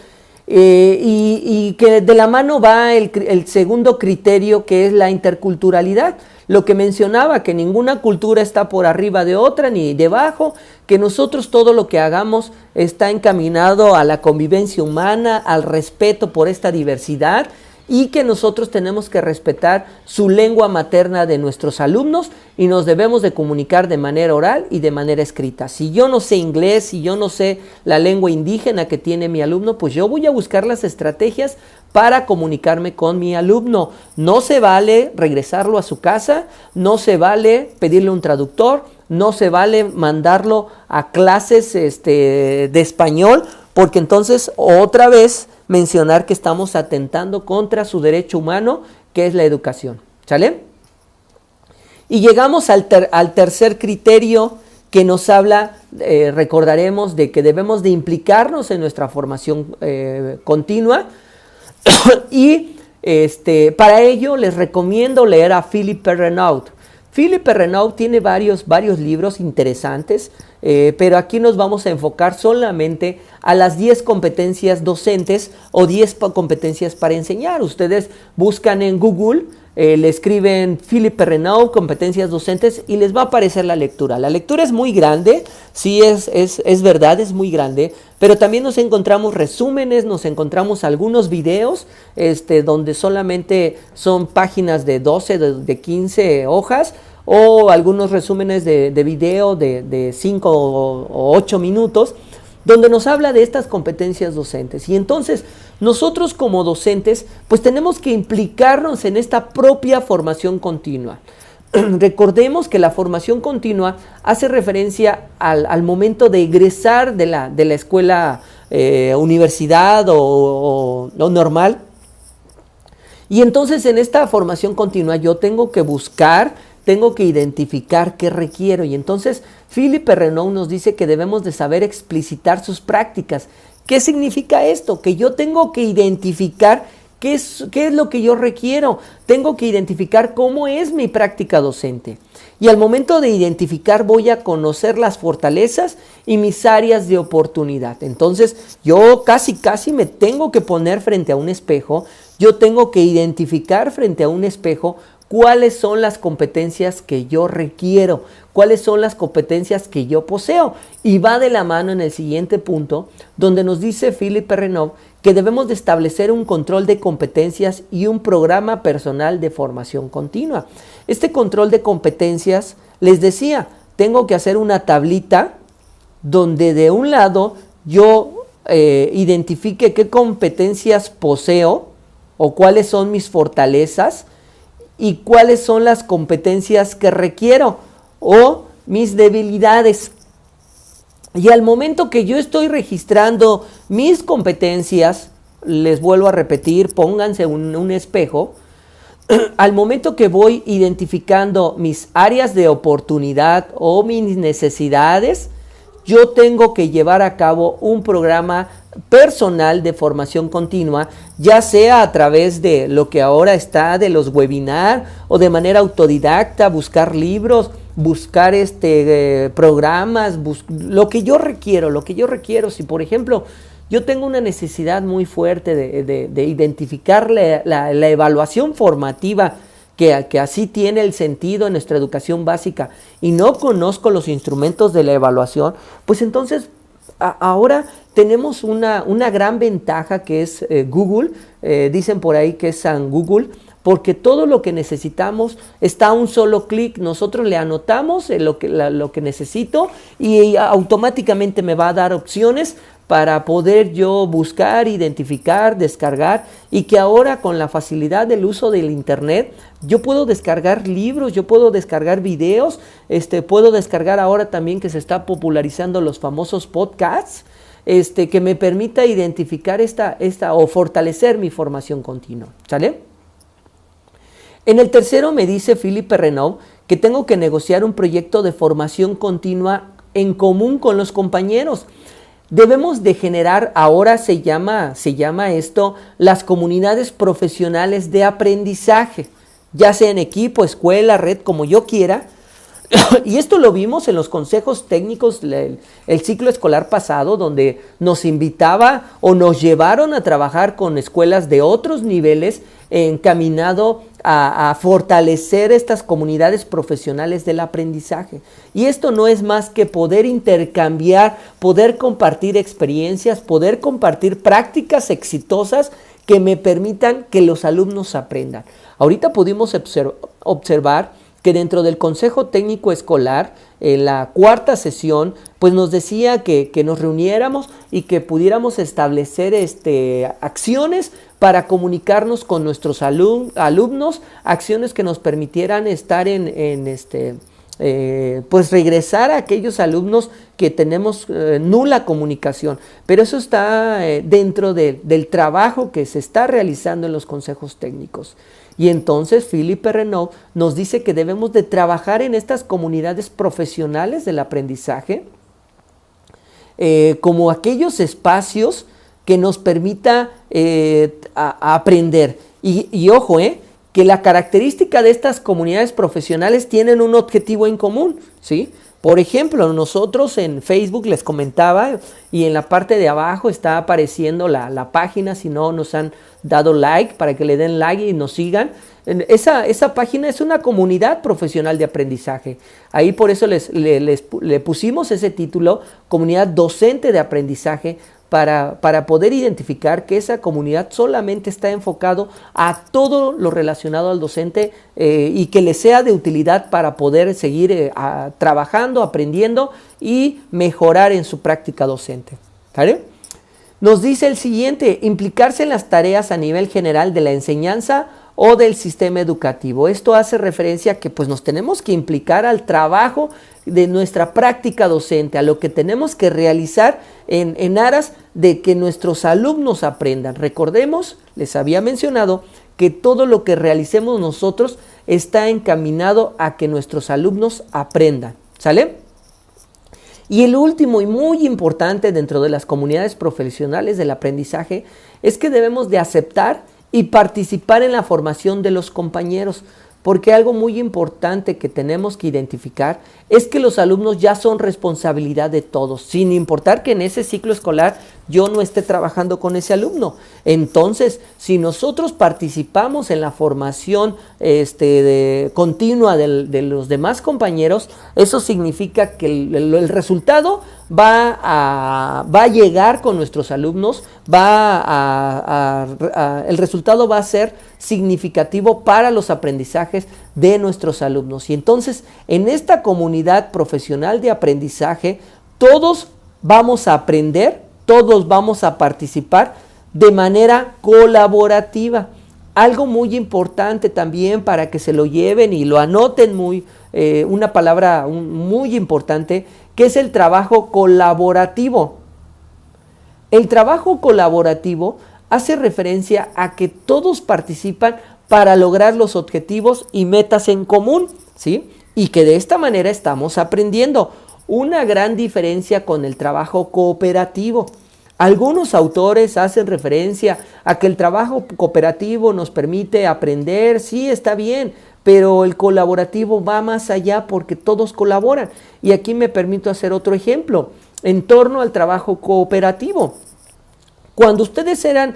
y que de la mano va el segundo criterio, que es la interculturalidad. Lo que mencionaba, que ninguna cultura está por arriba de otra ni debajo, que nosotros todo lo que hagamos está encaminado a la convivencia humana, al respeto por esta diversidad, y que nosotros tenemos que respetar su lengua materna de nuestros alumnos y nos debemos de comunicar de manera oral y de manera escrita. Si yo no sé inglés, si yo no sé la lengua indígena que tiene mi alumno, pues yo voy a buscar las estrategias para comunicarme con mi alumno. No se vale regresarlo a su casa, no se vale pedirle un traductor, no se vale mandarlo a clases de español, porque entonces otra vez mencionar que estamos atentando contra su derecho humano, que es la educación. ¿Sale? Y llegamos al tercer criterio que nos habla, recordaremos, de que debemos de implicarnos en nuestra formación continua. Y para ello les recomiendo leer a Philippe Renaud. Philippe Renaud tiene varios libros interesantes, pero aquí nos vamos a enfocar solamente a las 10 competencias docentes o 10 competencias para enseñar. Ustedes buscan en Google, le escriben Philippe Renaud, competencias docentes, y les va a aparecer la lectura. La lectura es muy grande, sí es verdad, es muy grande, pero también nos encontramos resúmenes, nos encontramos algunos videos donde solamente son páginas de 12, de 15 hojas, o algunos resúmenes de video de 5 o 8 minutos, donde nos habla de estas competencias docentes. Y entonces nosotros como docentes pues tenemos que implicarnos en esta propia formación continua. Recordemos que la formación continua hace referencia al momento de egresar de la escuela, universidad o normal. Y entonces en esta formación continua yo tengo que buscar, tengo que identificar qué requiero. Y entonces Philippe Renaud nos dice que debemos de saber explicitar sus prácticas. ¿Qué significa esto? Que yo tengo que identificar qué es lo que yo requiero. Tengo que identificar cómo es mi práctica docente. Y al momento de identificar voy a conocer las fortalezas y mis áreas de oportunidad. Entonces yo casi me tengo que poner frente a un espejo. Yo tengo que identificar frente a un espejo cuáles son las competencias que yo requiero, cuáles son las competencias que yo poseo. Y va de la mano en el siguiente punto, donde nos dice Philippe Renaud que debemos de establecer un control de competencias y un programa personal de formación continua. Este control de competencias, les decía, tengo que hacer una tablita donde de un lado yo identifique qué competencias poseo o cuáles son mis fortalezas, y cuáles son las competencias que requiero o mis debilidades. Y al momento que yo estoy registrando mis competencias, les vuelvo a repetir, pónganse un espejo, al momento que voy identificando mis áreas de oportunidad o mis necesidades, yo tengo que llevar a cabo un programa personal de formación continua, ya sea a través de lo que ahora está de los webinars o de manera autodidacta, buscar libros, buscar programas, lo que yo requiero. Si por ejemplo yo tengo una necesidad muy fuerte de identificar la evaluación formativa, que así tiene el sentido en nuestra educación básica, y no conozco los instrumentos de la evaluación, pues entonces ahora tenemos una gran ventaja, que es Google. Dicen por ahí que es San Google, porque todo lo que necesitamos está a un solo clic. Nosotros le anotamos lo que necesito y automáticamente me va a dar opciones para poder yo buscar, identificar, descargar, y que ahora con la facilidad del uso del internet yo puedo descargar libros, yo puedo descargar videos, puedo descargar ahora también que se está popularizando los famosos podcasts, que me permita identificar o fortalecer mi formación continua. ¿Sale? En el tercero me dice Philippe Renaud que tengo que negociar un proyecto de formación continua en común con los compañeros. Debemos de generar, ahora se llama esto, las comunidades profesionales de aprendizaje, ya sea en equipo, escuela, red, como yo quiera. Y esto lo vimos en los consejos técnicos el ciclo escolar pasado, donde nos invitaba o nos llevaron a trabajar con escuelas de otros niveles encaminado a fortalecer estas comunidades profesionales del aprendizaje. Y esto no es más que poder intercambiar, poder compartir experiencias, poder compartir prácticas exitosas que me permitan que los alumnos aprendan. Ahorita pudimos observar que dentro del Consejo Técnico Escolar, en la cuarta sesión, pues nos decía que nos reuniéramos y que pudiéramos establecer acciones para comunicarnos con nuestros alumnos, acciones que nos permitieran estar pues regresar a aquellos alumnos que tenemos nula comunicación. Pero eso está dentro del trabajo que se está realizando en los consejos técnicos. Y entonces Philippe Renaud nos dice que debemos de trabajar en estas comunidades profesionales del aprendizaje como aquellos espacios que nos permita aprender. Y ojo, que la característica de estas comunidades profesionales tienen un objetivo en común, ¿sí? Por ejemplo, nosotros en Facebook les comentaba y en la parte de abajo está apareciendo la página, si no nos han dado like, para que le den like y nos sigan. Esa página es una comunidad profesional de aprendizaje. Ahí por eso le pusimos ese título, Comunidad Docente de Aprendizaje, para poder identificar que esa comunidad solamente está enfocado a todo lo relacionado al docente y que le sea de utilidad para poder seguir trabajando, aprendiendo y mejorar en su práctica docente. ¿Vale? Nos dice el siguiente: implicarse en las tareas a nivel general de la enseñanza o del sistema educativo. Esto hace referencia a que pues nos tenemos que implicar al trabajo de nuestra práctica docente, a lo que tenemos que realizar en aras de que nuestros alumnos aprendan. Recordemos, les había mencionado, que todo lo que realicemos nosotros está encaminado a que nuestros alumnos aprendan. ¿Sale? Y el último y muy importante dentro de las comunidades profesionales del aprendizaje es que debemos de aceptar y participar en la formación de los compañeros, porque algo muy importante que tenemos que identificar es que los alumnos ya son responsabilidad de todos, sin importar que en ese ciclo escolar yo no esté trabajando con ese alumno. Entonces, si nosotros participamos en la formación continua de los demás compañeros, eso significa que el resultado va a llegar con nuestros alumnos, el resultado va a ser significativo para los aprendizajes de nuestros alumnos. Y entonces, en esta comunidad profesional de aprendizaje, todos vamos a aprender, todos vamos a participar de manera colaborativa. Algo muy importante también para que se lo lleven y lo anoten una palabra muy importante, que es el trabajo colaborativo. El trabajo colaborativo hace referencia a que todos participan para lograr los objetivos y metas en común, ¿sí? Y que de esta manera estamos aprendiendo. Una gran diferencia con el trabajo cooperativo. Algunos autores hacen referencia a que el trabajo cooperativo nos permite aprender, sí, está bien, pero el colaborativo va más allá porque todos colaboran. Y aquí me permito hacer otro ejemplo en torno al trabajo cooperativo. Cuando ustedes eran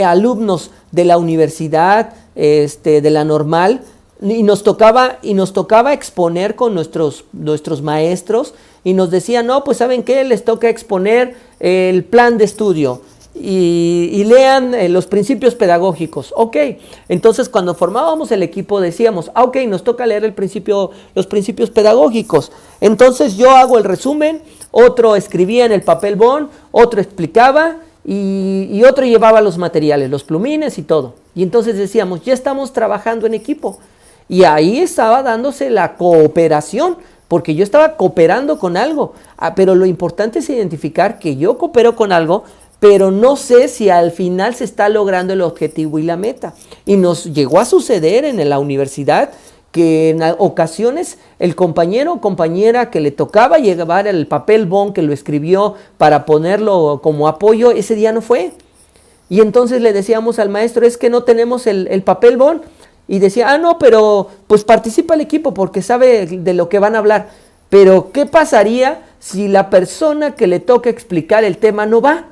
alumnos de la universidad, de la normal, y nos tocaba exponer con nuestros maestros, y nos decían, no, pues ¿saben qué? Les toca exponer el plan de estudio y lean los principios pedagógicos. Ok, entonces cuando formábamos el equipo decíamos, ok, nos toca leer los principios pedagógicos. Entonces yo hago el resumen, otro escribía en el papel bond, otro explicaba y otro llevaba los materiales, los plumines y todo. Y entonces decíamos, ya estamos trabajando en equipo. Y ahí estaba dándose la cooperación, porque yo estaba cooperando con algo. Pero lo importante es identificar que yo coopero con algo, pero no sé si al final se está logrando el objetivo y la meta. Y nos llegó a suceder en la universidad que en ocasiones el compañero o compañera que le tocaba llevar el papel bond que lo escribió para ponerlo como apoyo, ese día no fue. Y entonces le decíamos al maestro, es que no tenemos el papel bond. Y decía, no, pero pues participa el equipo porque sabe de lo que van a hablar. Pero ¿qué pasaría si la persona que le toca explicar el tema no va?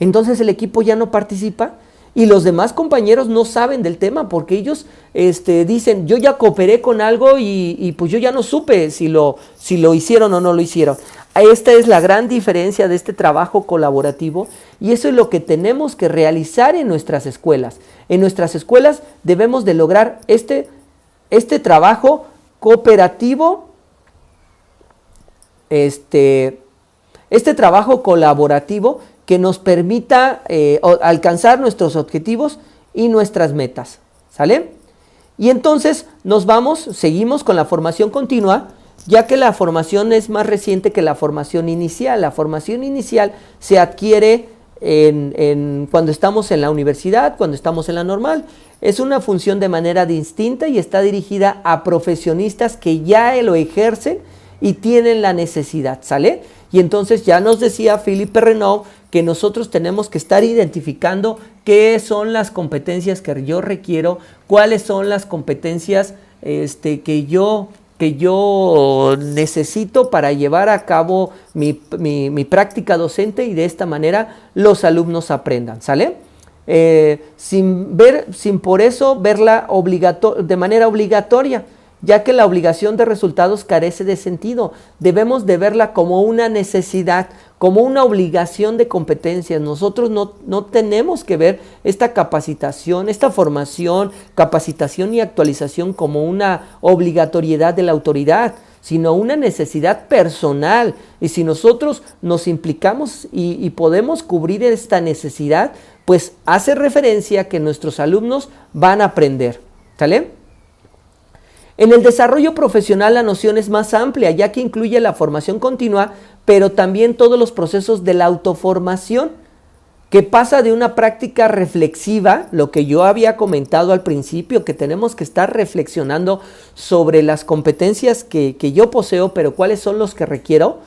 Entonces el equipo ya no participa. y los demás compañeros no saben del tema porque ellos dicen, yo ya cooperé con algo y pues yo ya no supe si lo hicieron o no lo hicieron. Esta es la gran diferencia de este trabajo colaborativo y eso es lo que tenemos que realizar en nuestras escuelas. En nuestras escuelas debemos de lograr este trabajo cooperativo, este trabajo colaborativo que nos permita alcanzar nuestros objetivos y nuestras metas, ¿sale? Y entonces seguimos con la formación continua, ya que la formación es más reciente que la formación inicial. La formación inicial se adquiere cuando estamos en la universidad, cuando estamos en la normal. Es una función de manera distinta y está dirigida a profesionistas que ya lo ejercen y tienen la necesidad, ¿sale? Y entonces ya nos decía Philippe Renaud que nosotros tenemos que estar identificando qué son las competencias que yo requiero, cuáles son las competencias que yo necesito para llevar a cabo mi práctica docente y de esta manera los alumnos aprendan, ¿sale? Sin por eso verla de manera obligatoria, ya que la obligación de resultados carece de sentido. Debemos de verla como una necesidad, como una obligación de competencias. Nosotros no tenemos que ver esta capacitación, esta formación, capacitación y actualización como una obligatoriedad de la autoridad, sino una necesidad personal. Y si nosotros nos implicamos y podemos cubrir esta necesidad, pues hace referencia a que nuestros alumnos van a aprender, ¿sale? En el desarrollo profesional la noción es más amplia, ya que incluye la formación continua, pero también todos los procesos de la autoformación, que pasa de una práctica reflexiva, lo que yo había comentado al principio, que tenemos que estar reflexionando sobre las competencias que yo poseo, pero cuáles son los que requiero.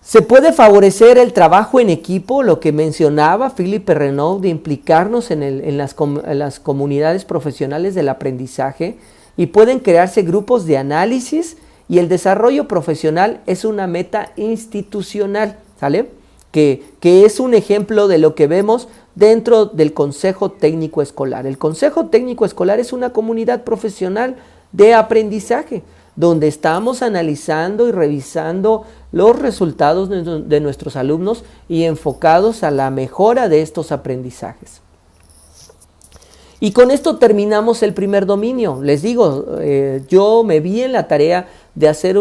Se puede favorecer el trabajo en equipo, lo que mencionaba Philippe Renaud, de implicarnos en las comunidades profesionales del aprendizaje, y pueden crearse grupos de análisis, y el desarrollo profesional es una meta institucional, ¿sale? Que es un ejemplo de lo que vemos dentro del Consejo Técnico Escolar. El Consejo Técnico Escolar es una comunidad profesional de aprendizaje, donde estamos analizando y revisando los resultados de nuestros alumnos y enfocados a la mejora de estos aprendizajes. Y con esto terminamos el primer dominio. Les digo, yo me vi en la tarea de hacer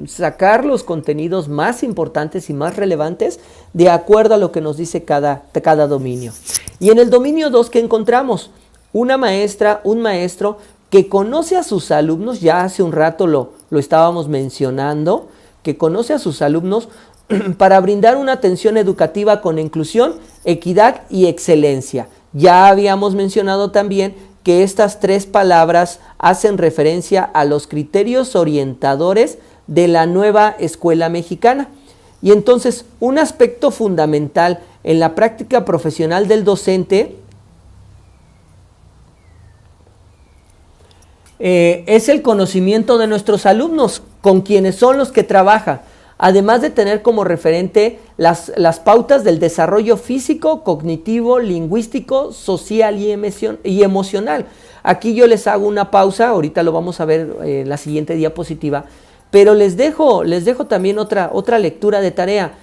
sacar los contenidos más importantes y más relevantes de acuerdo a lo que nos dice cada dominio. Y en el dominio 2, ¿qué encontramos? Una maestra, un maestro que conoce a sus alumnos, ya hace un rato lo estábamos mencionando, que conoce a sus alumnos para brindar una atención educativa con inclusión, equidad y excelencia. Ya habíamos mencionado también que estas tres palabras hacen referencia a los criterios orientadores de la nueva escuela mexicana. Y entonces, un aspecto fundamental en la práctica profesional del docente es el conocimiento de nuestros alumnos, con quienes son los que trabaja, además de tener como referente las pautas del desarrollo físico, cognitivo, lingüístico, social y emocional. Aquí yo les hago una pausa, ahorita lo vamos a ver en la siguiente diapositiva, pero les dejo también otra lectura de tarea.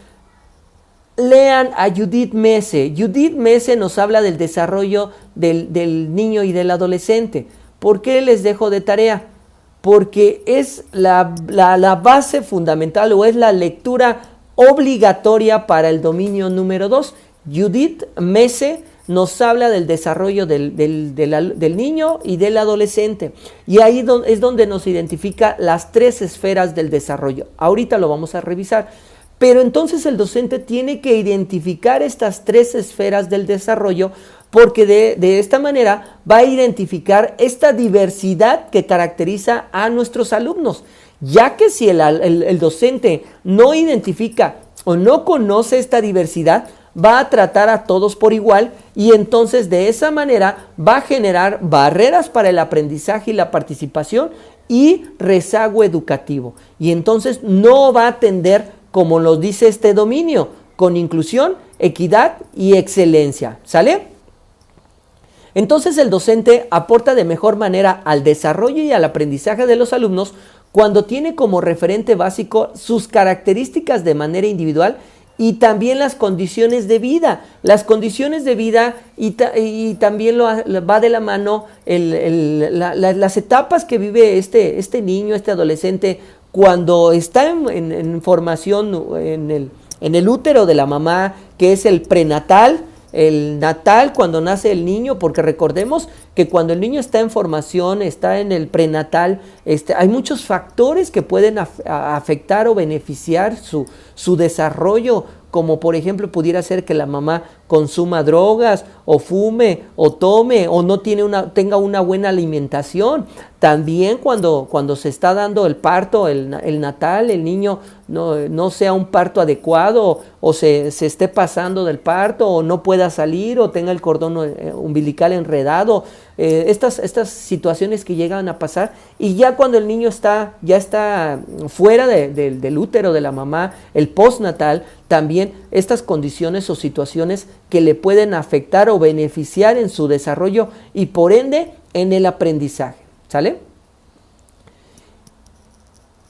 Lean a Judith Messe. Judith Messe nos habla del desarrollo del niño y del adolescente. ¿Por qué les dejo de tarea? Porque es la base fundamental o es la lectura obligatoria para el dominio número 2. Judith Messe nos habla del desarrollo del niño y del adolescente. Y ahí es donde nos identifica las tres esferas del desarrollo. Ahorita lo vamos a revisar. Pero entonces el docente tiene que identificar estas tres esferas del desarrollo, porque de esta manera va a identificar esta diversidad que caracteriza a nuestros alumnos, ya que si el docente no identifica o no conoce esta diversidad, va a tratar a todos por igual y entonces de esa manera va a generar barreras para el aprendizaje y la participación y rezago educativo. Y entonces no va a atender, como lo dice este dominio, con inclusión, equidad y excelencia, ¿sale? Entonces el docente aporta de mejor manera al desarrollo y al aprendizaje de los alumnos cuando tiene como referente básico sus características de manera individual y también las condiciones de vida. Las condiciones de vida y también va de la mano las etapas que vive este niño, este adolescente, cuando está en formación en el útero de la mamá, que es el prenatal, el natal, cuando nace el niño, porque recordemos que cuando el niño está en formación, está en el prenatal, hay muchos factores que pueden afectar o beneficiar su desarrollo, como por ejemplo pudiera ser que la mamá consuma drogas o fume o tome o no tenga una buena alimentación. También cuando se está dando el parto, el natal, el niño no sea un parto adecuado o se esté pasando del parto o no pueda salir o tenga el cordón umbilical enredado. Estas situaciones que llegan a pasar, y ya cuando el niño ya está fuera del útero de la mamá, el postnatal, también estas condiciones o situaciones que le pueden afectar o beneficiar en su desarrollo y por ende en el aprendizaje, ¿sale?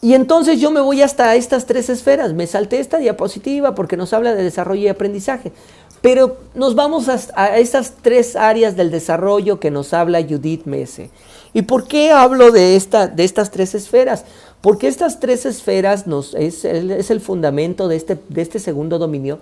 Y entonces yo me voy hasta estas tres esferas. Me salté esta diapositiva porque nos habla de desarrollo y aprendizaje, pero nos vamos a esas tres áreas del desarrollo que nos habla Judith Messe. ¿Y por qué hablo de estas tres esferas? Porque estas tres esferas es el fundamento de este segundo dominio,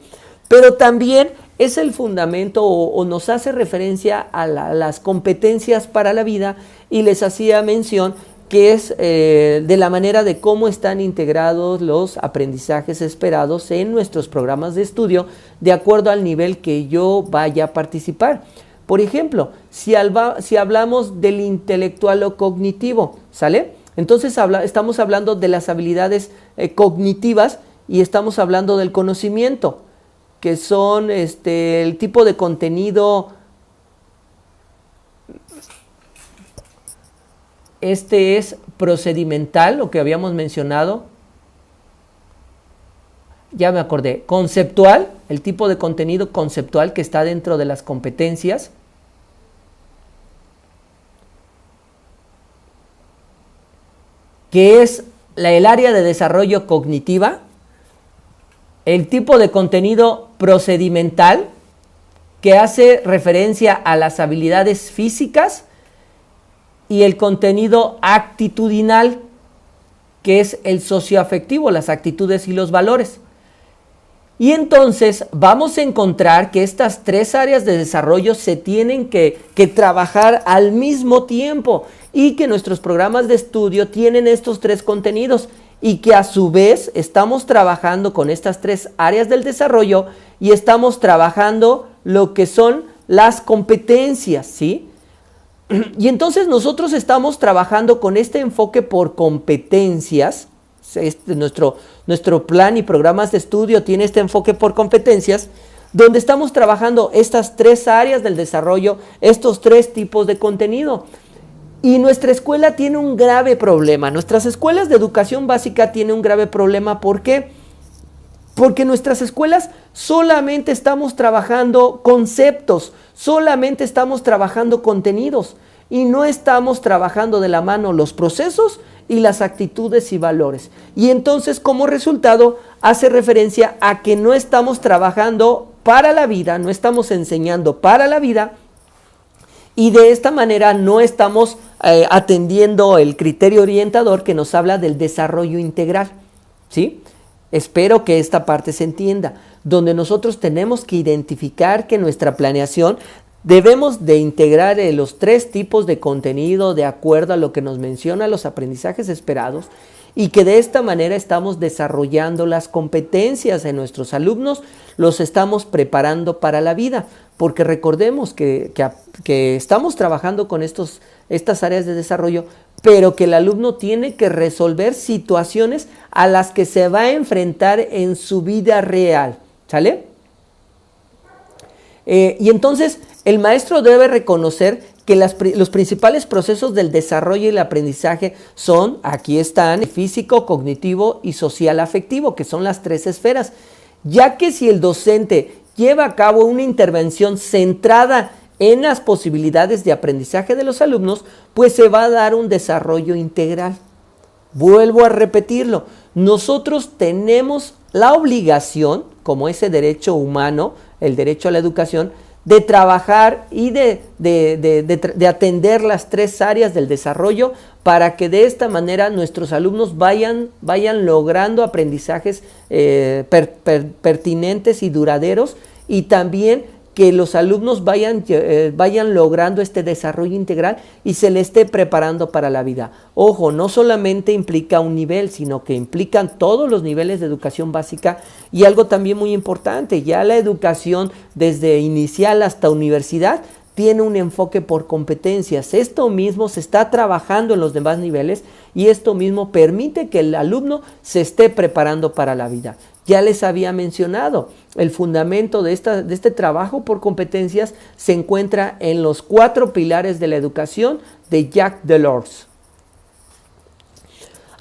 pero también es el fundamento o nos hace referencia a las competencias para la vida, y les hacía mención que es de la manera de cómo están integrados los aprendizajes esperados en nuestros programas de estudio de acuerdo al nivel que yo vaya a participar. Por ejemplo, si hablamos del intelectual o cognitivo, ¿sale? Entonces estamos hablando de las habilidades cognitivas y estamos hablando del conocimiento, que son el tipo de contenido. Este es procedimental, lo que habíamos mencionado. Ya me acordé. Conceptual, el tipo de contenido conceptual que está dentro de las competencias. Que es el área de desarrollo cognitiva. El tipo de contenido procedimental, que hace referencia a las habilidades físicas. Y el contenido actitudinal, que es el socioafectivo, las actitudes y los valores. Y entonces vamos a encontrar que estas tres áreas de desarrollo se tienen que trabajar al mismo tiempo, y que nuestros programas de estudio tienen estos tres contenidos, y que a su vez estamos trabajando con estas tres áreas del desarrollo y estamos trabajando lo que son las competencias, ¿sí? Y entonces nosotros estamos trabajando con este enfoque por competencias. Nuestro plan y programas de estudio tiene este enfoque por competencias, donde estamos trabajando estas tres áreas del desarrollo, estos tres tipos de contenido. Y nuestra escuela tiene un grave problema. Nuestras escuelas de educación básica tienen un grave problema. ¿Por qué? Porque nuestras escuelas solamente estamos trabajando conceptos, solamente estamos trabajando contenidos y no estamos trabajando de la mano los procesos y las actitudes y valores. Y entonces, como resultado, hace referencia a que no estamos trabajando para la vida, no estamos enseñando para la vida, y de esta manera no estamos atendiendo el criterio orientador que nos habla del desarrollo integral, ¿sí? Espero que esta parte se entienda, donde nosotros tenemos que identificar que nuestra planeación debemos de integrar los tres tipos de contenido de acuerdo a lo que nos menciona los aprendizajes esperados, y que de esta manera estamos desarrollando las competencias en nuestros alumnos, los estamos preparando para la vida, porque recordemos que estamos trabajando con estas áreas de desarrollo, pero que el alumno tiene que resolver situaciones a las que se va a enfrentar en su vida real, ¿sale? Y entonces el maestro debe reconocer que los principales procesos del desarrollo y el aprendizaje son, aquí están, físico, cognitivo y social afectivo, que son las tres esferas, ya que si el docente lleva a cabo una intervención centrada en las posibilidades de aprendizaje de los alumnos, pues se va a dar un desarrollo integral. Vuelvo a repetirlo, nosotros tenemos la obligación, como ese derecho humano, el derecho a la educación, de trabajar y de atender las 3 áreas del desarrollo para que de esta manera nuestros alumnos vayan logrando aprendizajes pertinentes y duraderos, y también que los alumnos vayan logrando este desarrollo integral y se les esté preparando para la vida. Ojo, no solamente implica un nivel, sino que implican todos los niveles de educación básica, y algo también muy importante, ya la educación desde inicial hasta universidad tiene un enfoque por competencias. Esto mismo se está trabajando en los demás niveles y esto mismo permite que el alumno se esté preparando para la vida. Ya les había mencionado, el fundamento de este trabajo por competencias se encuentra en los 4 pilares de la educación de Jacques Delors.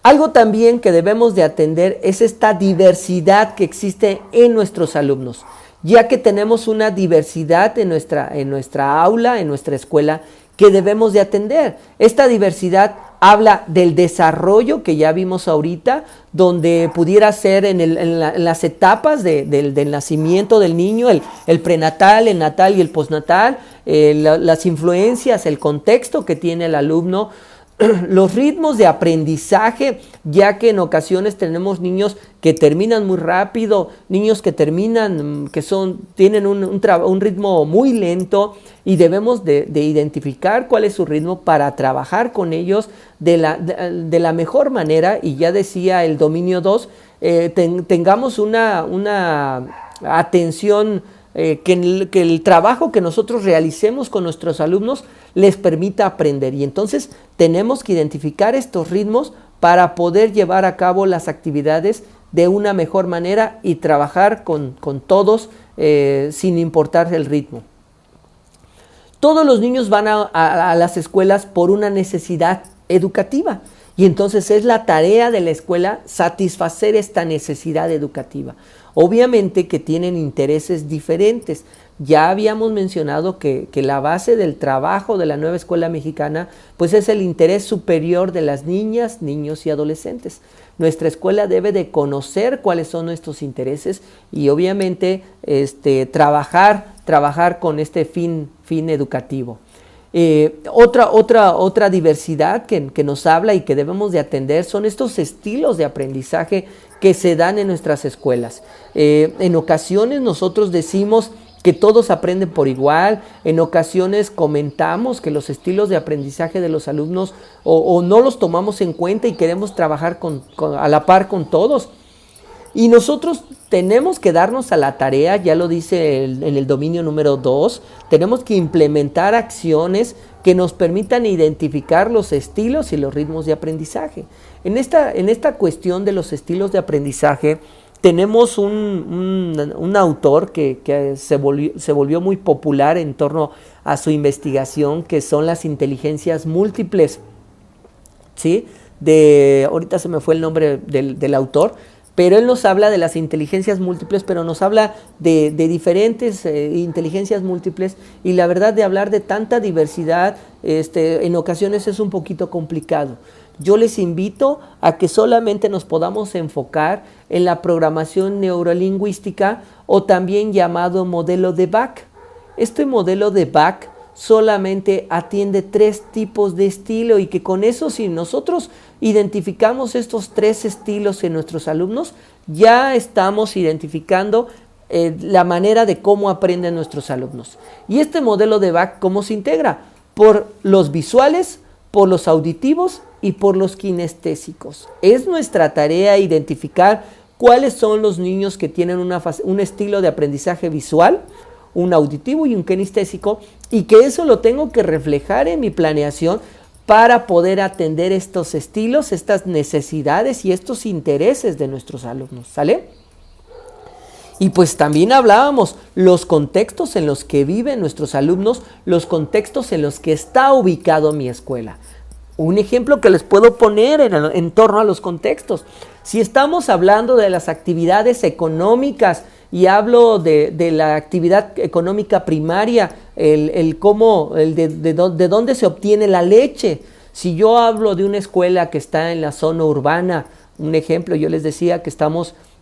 Algo también que debemos de atender es esta diversidad que existe en nuestros alumnos, ya que tenemos una diversidad en nuestra aula, en nuestra escuela, que debemos de atender. Esta diversidad habla del desarrollo que ya vimos ahorita, donde pudiera ser en las etapas del nacimiento del niño, el prenatal, el natal y el postnatal, las influencias, el contexto que tiene el alumno, los ritmos de aprendizaje, ya que en ocasiones tenemos niños que terminan muy rápido, niños que tienen un ritmo muy lento, y debemos de identificar cuál es su ritmo para trabajar con ellos de la mejor manera. Y ya decía el dominio 2, tengamos una atención, que el trabajo que nosotros realicemos con nuestros alumnos les permita aprender, y entonces tenemos que identificar estos ritmos para poder llevar a cabo las actividades de una mejor manera y trabajar con todos sin importar el ritmo. Todos los niños van a las escuelas por una necesidad educativa, y entonces es la tarea de la escuela satisfacer esta necesidad educativa. Obviamente que tienen intereses diferentes. Ya habíamos mencionado que la base del trabajo de la nueva escuela mexicana pues es el interés superior de las niñas, niños y adolescentes. Nuestra escuela debe de conocer cuáles son nuestros intereses y obviamente trabajar con este fin educativo. Otra diversidad que nos habla y que debemos de atender son estos estilos de aprendizaje que se dan en nuestras escuelas. En ocasiones nosotros decimos que todos aprenden por igual, en ocasiones comentamos que los estilos de aprendizaje de los alumnos o no los tomamos en cuenta y queremos trabajar a la par con todos. Y nosotros tenemos que darnos a la tarea, ya lo dice en el dominio número 2, tenemos que implementar acciones que nos permitan identificar los estilos y los ritmos de aprendizaje. En esta cuestión de los estilos de aprendizaje, tenemos un autor que se volvió muy popular en torno a su investigación, que son las inteligencias múltiples, ¿sí? Ahorita se me fue el nombre del autor, pero él nos habla de las inteligencias múltiples, pero nos habla de diferentes inteligencias múltiples, y la verdad, de hablar de tanta diversidad en ocasiones es un poquito complicado. Yo les invito a que solamente nos podamos enfocar en la programación neurolingüística, o también llamado modelo de Bach. Este modelo de Bach solamente atiende 3 tipos de estilo, y que con eso, si nosotros identificamos estos 3 estilos en nuestros alumnos, ya estamos identificando la manera de cómo aprenden nuestros alumnos. Y este modelo de Bach, ¿cómo se integra? Por los visuales, por los auditivos y por los kinestésicos. Es nuestra tarea identificar cuáles son los niños que tienen un estilo de aprendizaje visual, un auditivo y un kinestésico, y que eso lo tengo que reflejar en mi planeación para poder atender estos estilos, estas necesidades y estos intereses de nuestros alumnos, ¿sale? Y pues también hablábamos los contextos en los que viven nuestros alumnos, los contextos en los que está ubicado mi escuela. Un ejemplo que les puedo poner en torno a los contextos. Si estamos hablando de las actividades económicas y hablo de la actividad económica primaria, de dónde se obtiene la leche. Si yo hablo de una escuela que está en la zona urbana, un ejemplo, yo les decía que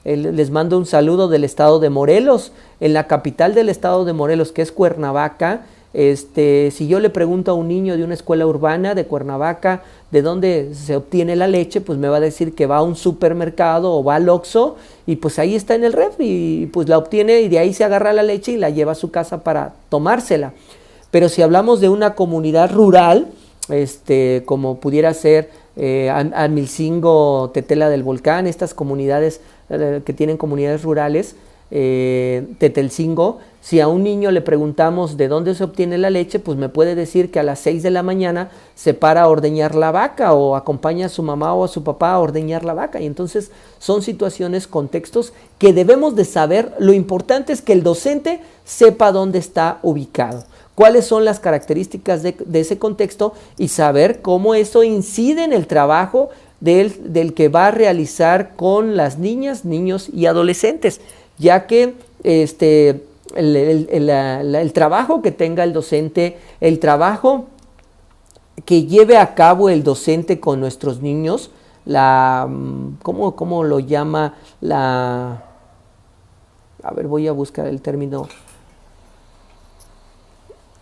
les mando un saludo del estado de Morelos, en la capital del estado de Morelos, que es Cuernavaca. Si yo le pregunto a un niño de una escuela urbana de Cuernavaca de dónde se obtiene la leche, pues me va a decir que va a un supermercado o va al Oxxo y pues ahí está en el refri y pues la obtiene y de ahí se agarra la leche y la lleva a su casa para tomársela. Pero si hablamos de una comunidad rural, como pudiera ser Amilcingo, Tetela del Volcán, estas comunidades que tienen comunidades rurales, Tetelcingo, si a un niño le preguntamos de dónde se obtiene la leche, pues me puede decir que a las 6 de la mañana se para a ordeñar la vaca o acompaña a su mamá o a su papá a ordeñar la vaca. Y entonces son situaciones, contextos que debemos de saber. Lo importante es que el docente sepa dónde está ubicado, cuáles son las características de ese contexto y saber cómo eso incide en el trabajo del que va a realizar con las niñas, niños y adolescentes, ya que el trabajo que tenga el docente, el trabajo que lleve a cabo el docente con nuestros niños, ¿cómo lo llama? Voy a buscar el término.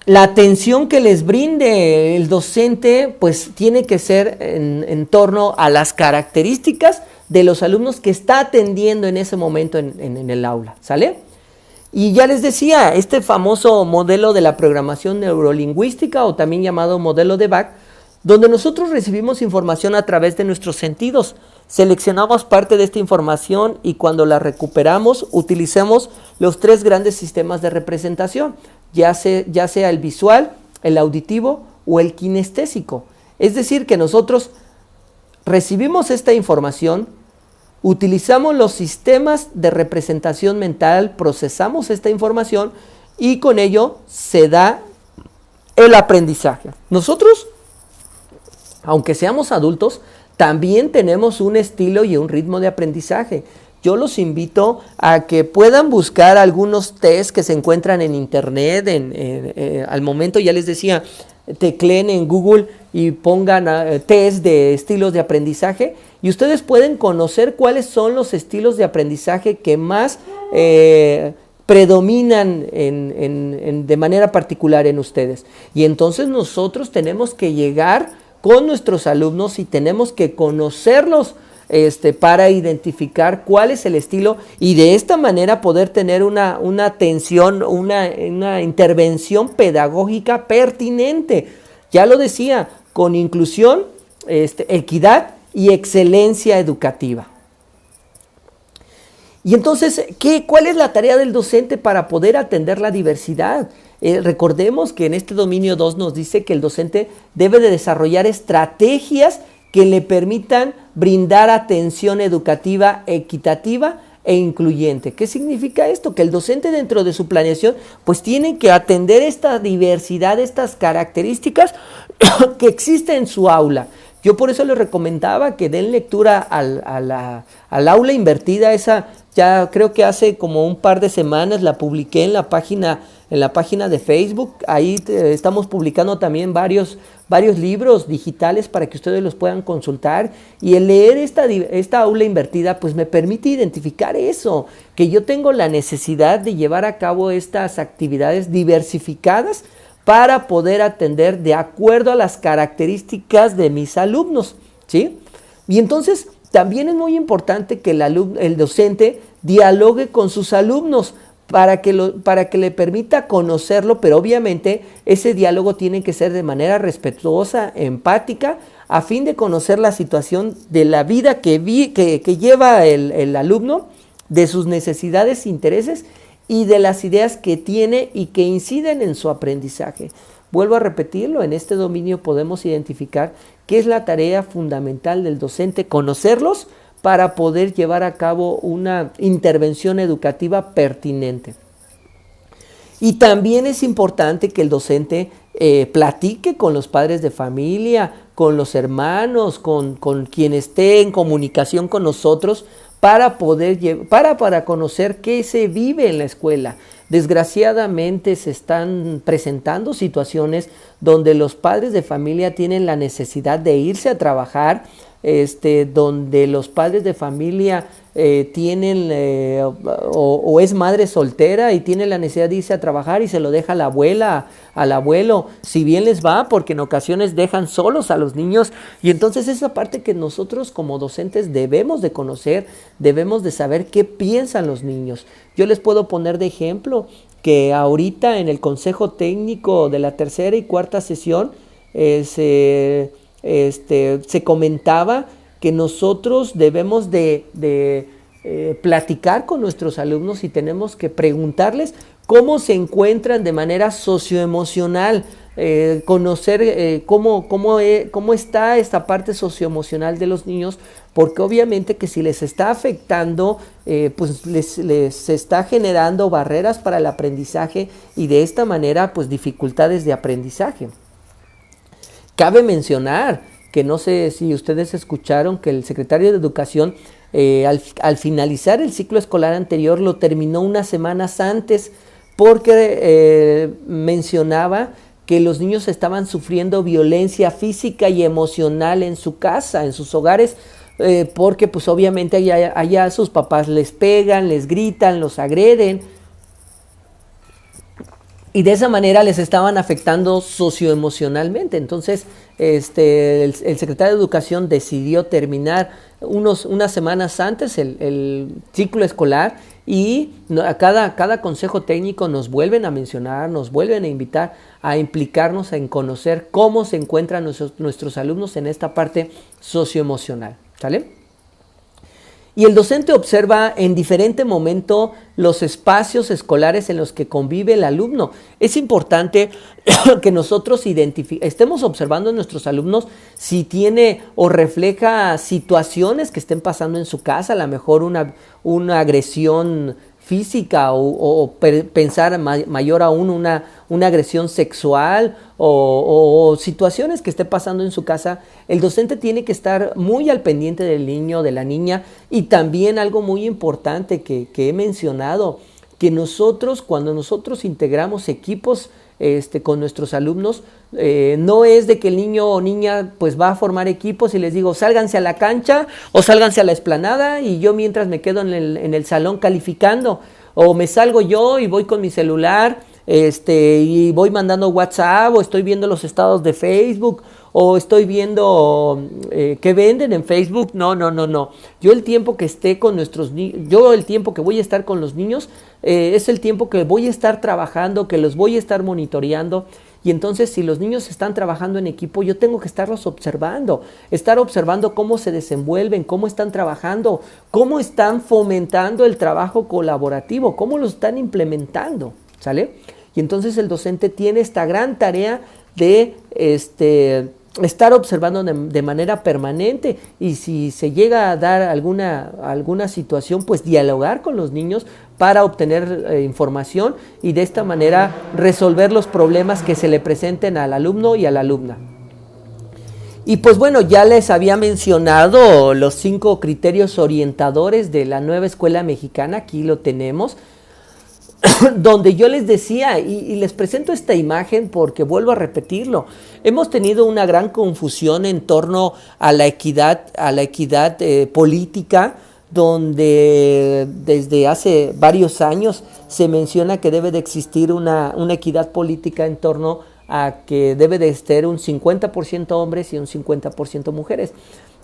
La atención que les brinde el docente, pues tiene que ser en torno a las características de los alumnos que está atendiendo en ese momento en el aula, ¿sale? Y ya les decía, este famoso modelo de la programación neurolingüística o también llamado modelo de Bach, donde nosotros recibimos información a través de nuestros sentidos, seleccionamos parte de esta información y cuando la recuperamos utilizamos los 3 grandes sistemas de representación, ya sea el visual, el auditivo o el kinestésico. Es decir, que nosotros recibimos esta información, utilizamos los sistemas de representación mental, procesamos esta información y con ello se da el aprendizaje. Nosotros, aunque seamos adultos, también tenemos un estilo y un ritmo de aprendizaje. Yo los invito a que puedan buscar algunos tests que se encuentran en internet. Al momento, ya les decía, tecleen en Google y pongan test de estilos de aprendizaje y ustedes pueden conocer cuáles son los estilos de aprendizaje que más predominan de manera particular en ustedes. Y entonces nosotros tenemos que llegar con nuestros alumnos y tenemos que conocerlos para identificar cuál es el estilo y de esta manera poder tener una atención, una intervención pedagógica pertinente. Ya lo decía, con inclusión, equidad y excelencia educativa. Y entonces, ¿cuál es la tarea del docente para poder atender la diversidad? Recordemos que en este dominio 2 nos dice que el docente debe de desarrollar estrategias que le permitan brindar atención educativa equitativa e incluyente. ¿Qué significa esto? Que el docente dentro de su planeación pues tiene que atender esta diversidad, estas características que existen en su aula. Yo por eso les recomendaba que den lectura al aula invertida. Esa ya creo que hace como un par de semanas la publiqué en la página de Facebook. Ahí estamos publicando también varios libros digitales para que ustedes los puedan consultar. Y el leer esta aula invertida pues me permite identificar eso, que yo tengo la necesidad de llevar a cabo estas actividades diversificadas para poder atender de acuerdo a las características de mis alumnos, ¿sí? Y entonces también es muy importante que el docente dialogue con sus alumnos para que le permita conocerlo, pero obviamente ese diálogo tiene que ser de manera respetuosa, empática, a fin de conocer la situación de la vida que lleva el alumno, de sus necesidades, intereses y de las ideas que tiene y que inciden en su aprendizaje. Vuelvo a repetirlo, en este dominio podemos identificar qué es la tarea fundamental del docente, conocerlos para poder llevar a cabo una intervención educativa pertinente. Y también es importante que el docente platique con los padres de familia, con los hermanos, con quien esté en comunicación con nosotros para poder para conocer qué se vive en la escuela. Desgraciadamente se están presentando situaciones donde los padres de familia tienen la necesidad de irse a trabajar, donde los padres de familia tienen o es madre soltera y tiene la necesidad de irse a trabajar y se lo deja a la abuela, al abuelo, si bien les va, porque en ocasiones dejan solos a los niños. Y entonces esa parte que nosotros como docentes debemos de conocer, debemos de saber qué piensan los niños. Yo les puedo poner de ejemplo que ahorita en el Consejo Técnico de la tercera y cuarta sesión se comentaba que nosotros debemos de platicar con nuestros alumnos y tenemos que preguntarles cómo se encuentran de manera socioemocional, conocer cómo está esta parte socioemocional de los niños, porque obviamente que si les está afectando, pues les está generando barreras para el aprendizaje y de esta manera pues dificultades de aprendizaje. Cabe mencionar que no sé si ustedes escucharon que el secretario de Educación al finalizar el ciclo escolar anterior lo terminó unas semanas antes porque mencionaba que los niños estaban sufriendo violencia física y emocional en su casa, en sus hogares, porque pues obviamente allá sus papás les pegan, les gritan, los agreden. Y de esa manera les estaban afectando socioemocionalmente. Entonces, el secretario de Educación decidió terminar unas semanas antes el ciclo escolar y a cada consejo técnico nos vuelven a mencionar, nos vuelven a invitar a implicarnos en conocer cómo se encuentran nuestros alumnos en esta parte socioemocional. ¿Sale? Y el docente observa en diferente momento los espacios escolares en los que convive el alumno. Es importante que nosotros estemos observando a nuestros alumnos si tiene o refleja situaciones que estén pasando en su casa, a lo mejor una agresión física o pensar mayor aún una agresión sexual o situaciones que esté pasando en su casa. El docente tiene que estar muy al pendiente del niño, de la niña, y también algo muy importante que he mencionado, que cuando nosotros integramos equipos con nuestros alumnos, no es de que el niño o niña pues va a formar equipos y les digo sálganse a la cancha o sálganse a la explanada y yo mientras me quedo en el salón calificando, o me salgo yo y voy con mi celular y voy mandando WhatsApp o estoy viendo los estados de Facebook o estoy viendo qué venden en Facebook. No. Yo el tiempo que esté con el tiempo que voy a estar con los niños es el tiempo que voy a estar trabajando, que los voy a estar monitoreando. Y entonces si los niños están trabajando en equipo, yo tengo que estar observando cómo se desenvuelven, cómo están trabajando, cómo están fomentando el trabajo colaborativo, cómo lo están implementando, ¿sale? Y entonces el docente tiene esta gran tarea de estar observando de manera permanente y si se llega a dar alguna situación, pues dialogar con los niños para obtener información y de esta manera resolver los problemas que se le presenten al alumno y a la alumna. Y pues bueno, ya les había mencionado los 5 criterios orientadores de la nueva escuela mexicana, aquí lo tenemos, donde yo les decía, y les presento esta imagen porque vuelvo a repetirlo, hemos tenido una gran confusión en torno a la equidad política, donde desde hace varios años se menciona que debe de existir una equidad política en torno a que debe de ser un 50% hombres y un 50% mujeres.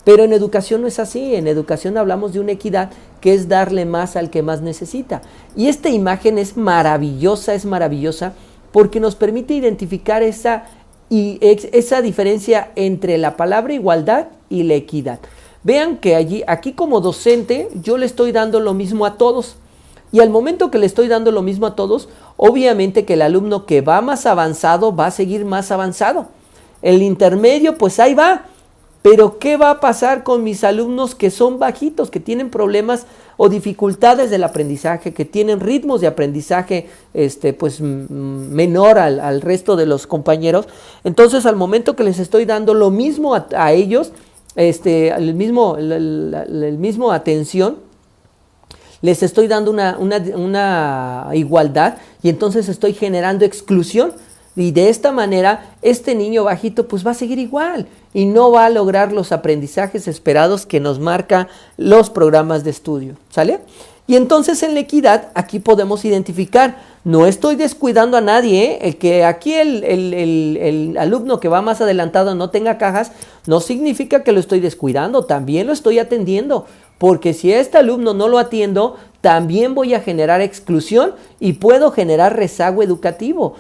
Pero en educación no es así. En educación hablamos de una equidad que es darle más al que más necesita. Y esta imagen es maravillosa porque nos permite identificar esa diferencia entre la palabra igualdad y la equidad. Vean que aquí como docente yo le estoy dando lo mismo a todos. Y al momento que le estoy dando lo mismo a todos, obviamente que el alumno que va más avanzado va a seguir más avanzado. El intermedio, pues ahí va. Pero ¿qué va a pasar con mis alumnos que son bajitos, que tienen problemas o dificultades del aprendizaje, que tienen ritmos de aprendizaje menor al resto de los compañeros? Entonces, al momento que les estoy dando lo mismo a ellos, el mismo atención, les estoy dando una igualdad, y entonces estoy generando exclusión. Y de esta manera, este niño bajito pues va a seguir igual y no va a lograr los aprendizajes esperados que nos marca los programas de estudio, ¿sale? Y entonces en la equidad, aquí podemos identificar, no estoy descuidando a nadie, ¿eh? El que aquí el alumno que va más adelantado no tenga cajas, no significa que lo estoy descuidando, también lo estoy atendiendo. Porque si a este alumno no lo atiendo, también voy a generar exclusión y puedo generar rezago educativo.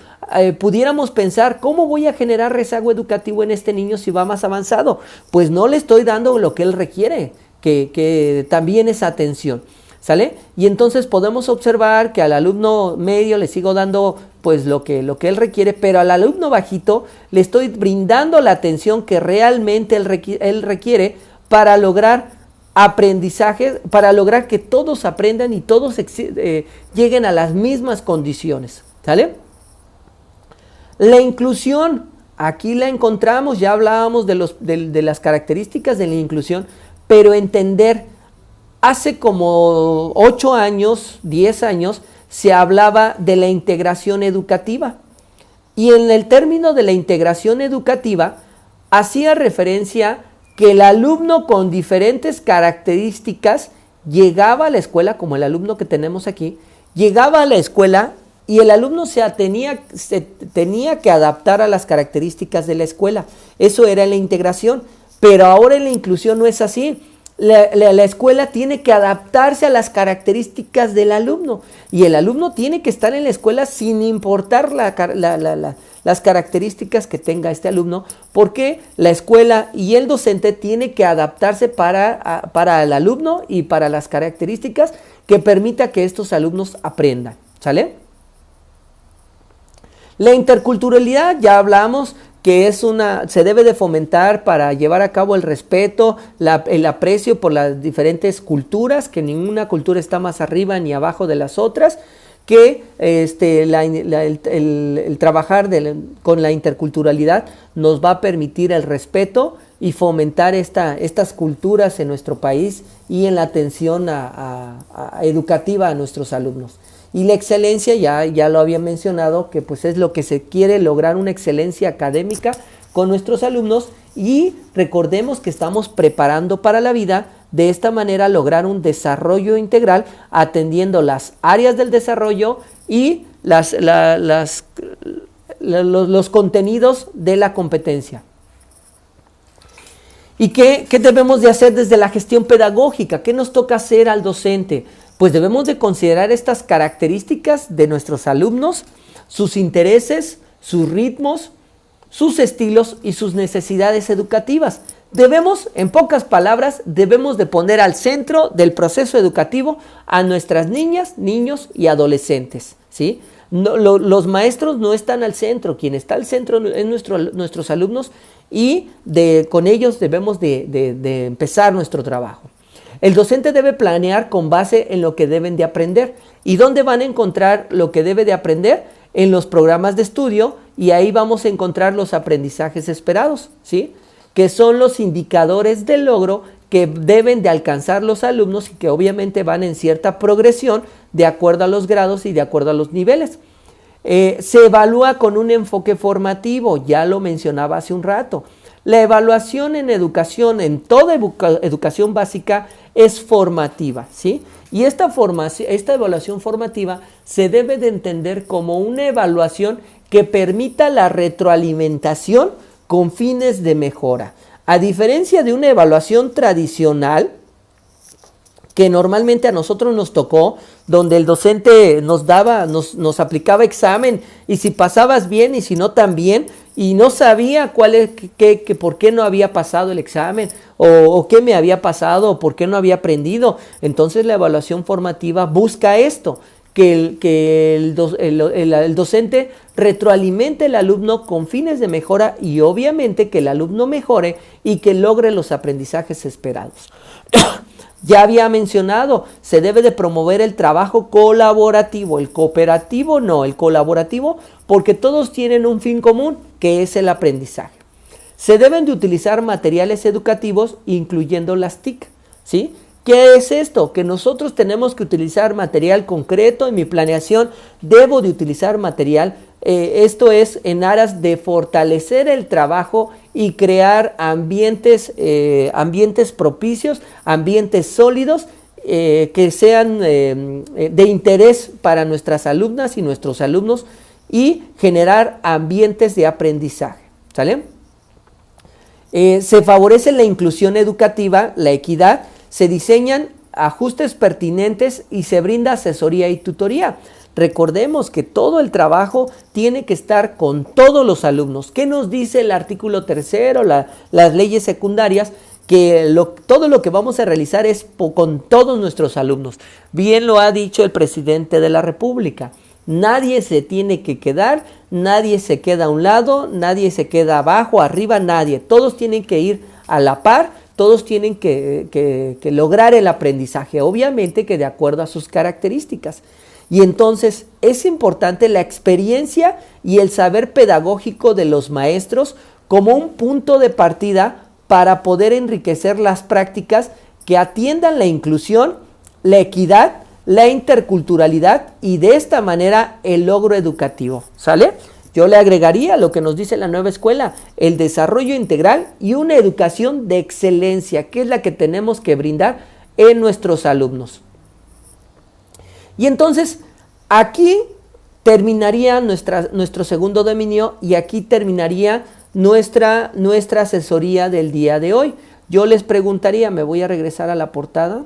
Pudiéramos pensar, ¿cómo voy a generar rezago educativo en este niño si va más avanzado? Pues no le estoy dando lo que él requiere, que también es atención, ¿sale? Y entonces podemos observar que al alumno medio le sigo dando pues lo que él requiere, pero al alumno bajito le estoy brindando la atención que realmente él requiere para lograr aprendizaje, para lograr que todos aprendan y todos lleguen a las mismas condiciones, ¿sale? La inclusión, aquí la encontramos, ya hablábamos de las características de la inclusión, pero entender, hace como 8 años, 10 años, se hablaba de la integración educativa, y en el término de la integración educativa, hacía referencia que el alumno con diferentes características llegaba a la escuela, como el alumno que tenemos aquí, llegaba a la escuela y el alumno se tenía que adaptar a las características de la escuela. Eso era la integración, pero ahora en la inclusión no es así. La escuela tiene que adaptarse a las características del alumno, y el alumno tiene que estar en la escuela sin importar las características que tenga este alumno, porque la escuela y el docente tiene que adaptarse para el alumno y para las características que permita que estos alumnos aprendan, ¿sale? La interculturalidad, ya hablamos que se debe de fomentar para llevar a cabo el respeto, el aprecio por las diferentes culturas, que ninguna cultura está más arriba ni abajo de las otras, que el trabajar con la interculturalidad nos va a permitir el respeto y fomentar estas culturas en nuestro país y en la atención educativa a nuestros alumnos. Y la excelencia, ya lo había mencionado, que pues es lo que se quiere lograr, una excelencia académica con nuestros alumnos, y recordemos que estamos preparando para la vida, de esta manera lograr un desarrollo integral atendiendo las áreas del desarrollo y los contenidos de la competencia. ¿Y qué debemos de hacer desde la gestión pedagógica? ¿Qué nos toca hacer al docente? Pues debemos de considerar estas características de nuestros alumnos, sus intereses, sus ritmos, sus estilos y sus necesidades educativas. En pocas palabras, debemos de poner al centro del proceso educativo a nuestras niñas, niños y adolescentes, ¿sí? Los maestros no están al centro, quien está al centro es nuestros alumnos, y con ellos debemos de empezar nuestro trabajo. El docente debe planear con base en lo que deben de aprender. ¿Y dónde van a encontrar lo que debe de aprender? En los programas de estudio, y ahí vamos a encontrar los aprendizajes esperados, ¿sí? Que son los indicadores de logro que deben de alcanzar los alumnos, y que obviamente van en cierta progresión de acuerdo a los grados y de acuerdo a los niveles. Se evalúa con un enfoque formativo, ya lo mencionaba hace un rato. La evaluación en educación, en toda educación básica, es formativa, ¿sí? Y esta evaluación formativa se debe de entender como una evaluación que permita la retroalimentación con fines de mejora. A diferencia de una evaluación tradicional, que normalmente a nosotros nos tocó, donde el docente nos aplicaba examen, y si pasabas bien y si no también, y no sabía por qué no había pasado el examen, o qué me había pasado, o por qué no había aprendido. Entonces la evaluación formativa busca esto, el docente retroalimente al alumno con fines de mejora y obviamente que el alumno mejore y que logre los aprendizajes esperados. Ya había mencionado, se debe de promover el trabajo colaborativo, el cooperativo no, el colaborativo, porque todos tienen un fin común, que es el aprendizaje. Se deben de utilizar materiales educativos, incluyendo las TIC, ¿sí? ¿Qué es esto? Que nosotros tenemos que utilizar material concreto. En mi planeación debo de utilizar material. Esto es en aras de fortalecer el trabajo y crear ambientes propicios, ambientes sólidos, que sean de interés para nuestras alumnas y nuestros alumnos y generar ambientes de aprendizaje. ¿Sale? Se favorece la inclusión educativa, la equidad, se diseñan ajustes pertinentes y se brinda asesoría y tutoría. Recordemos que todo el trabajo tiene que estar con todos los alumnos. ¿Qué nos dice el artículo 3º, las leyes secundarias? Que todo lo que vamos a realizar es con todos nuestros alumnos. Bien lo ha dicho el presidente de la República. Nadie se tiene que quedar, nadie se queda a un lado, nadie se queda abajo, arriba, nadie. Todos tienen que ir a la par, todos tienen que lograr el aprendizaje, obviamente que de acuerdo a sus características. Y entonces es importante la experiencia y el saber pedagógico de los maestros como un punto de partida para poder enriquecer las prácticas que atiendan la inclusión, la equidad, la interculturalidad y de esta manera el logro educativo. ¿Sale? Yo le agregaría lo que nos dice la nueva escuela, el desarrollo integral y una educación de excelencia, que es la que tenemos que brindar en nuestros alumnos. Y entonces, aquí terminaría nuestro segundo dominio y aquí terminaría nuestra asesoría del día de hoy. Yo les preguntaría, me voy a regresar a la portada.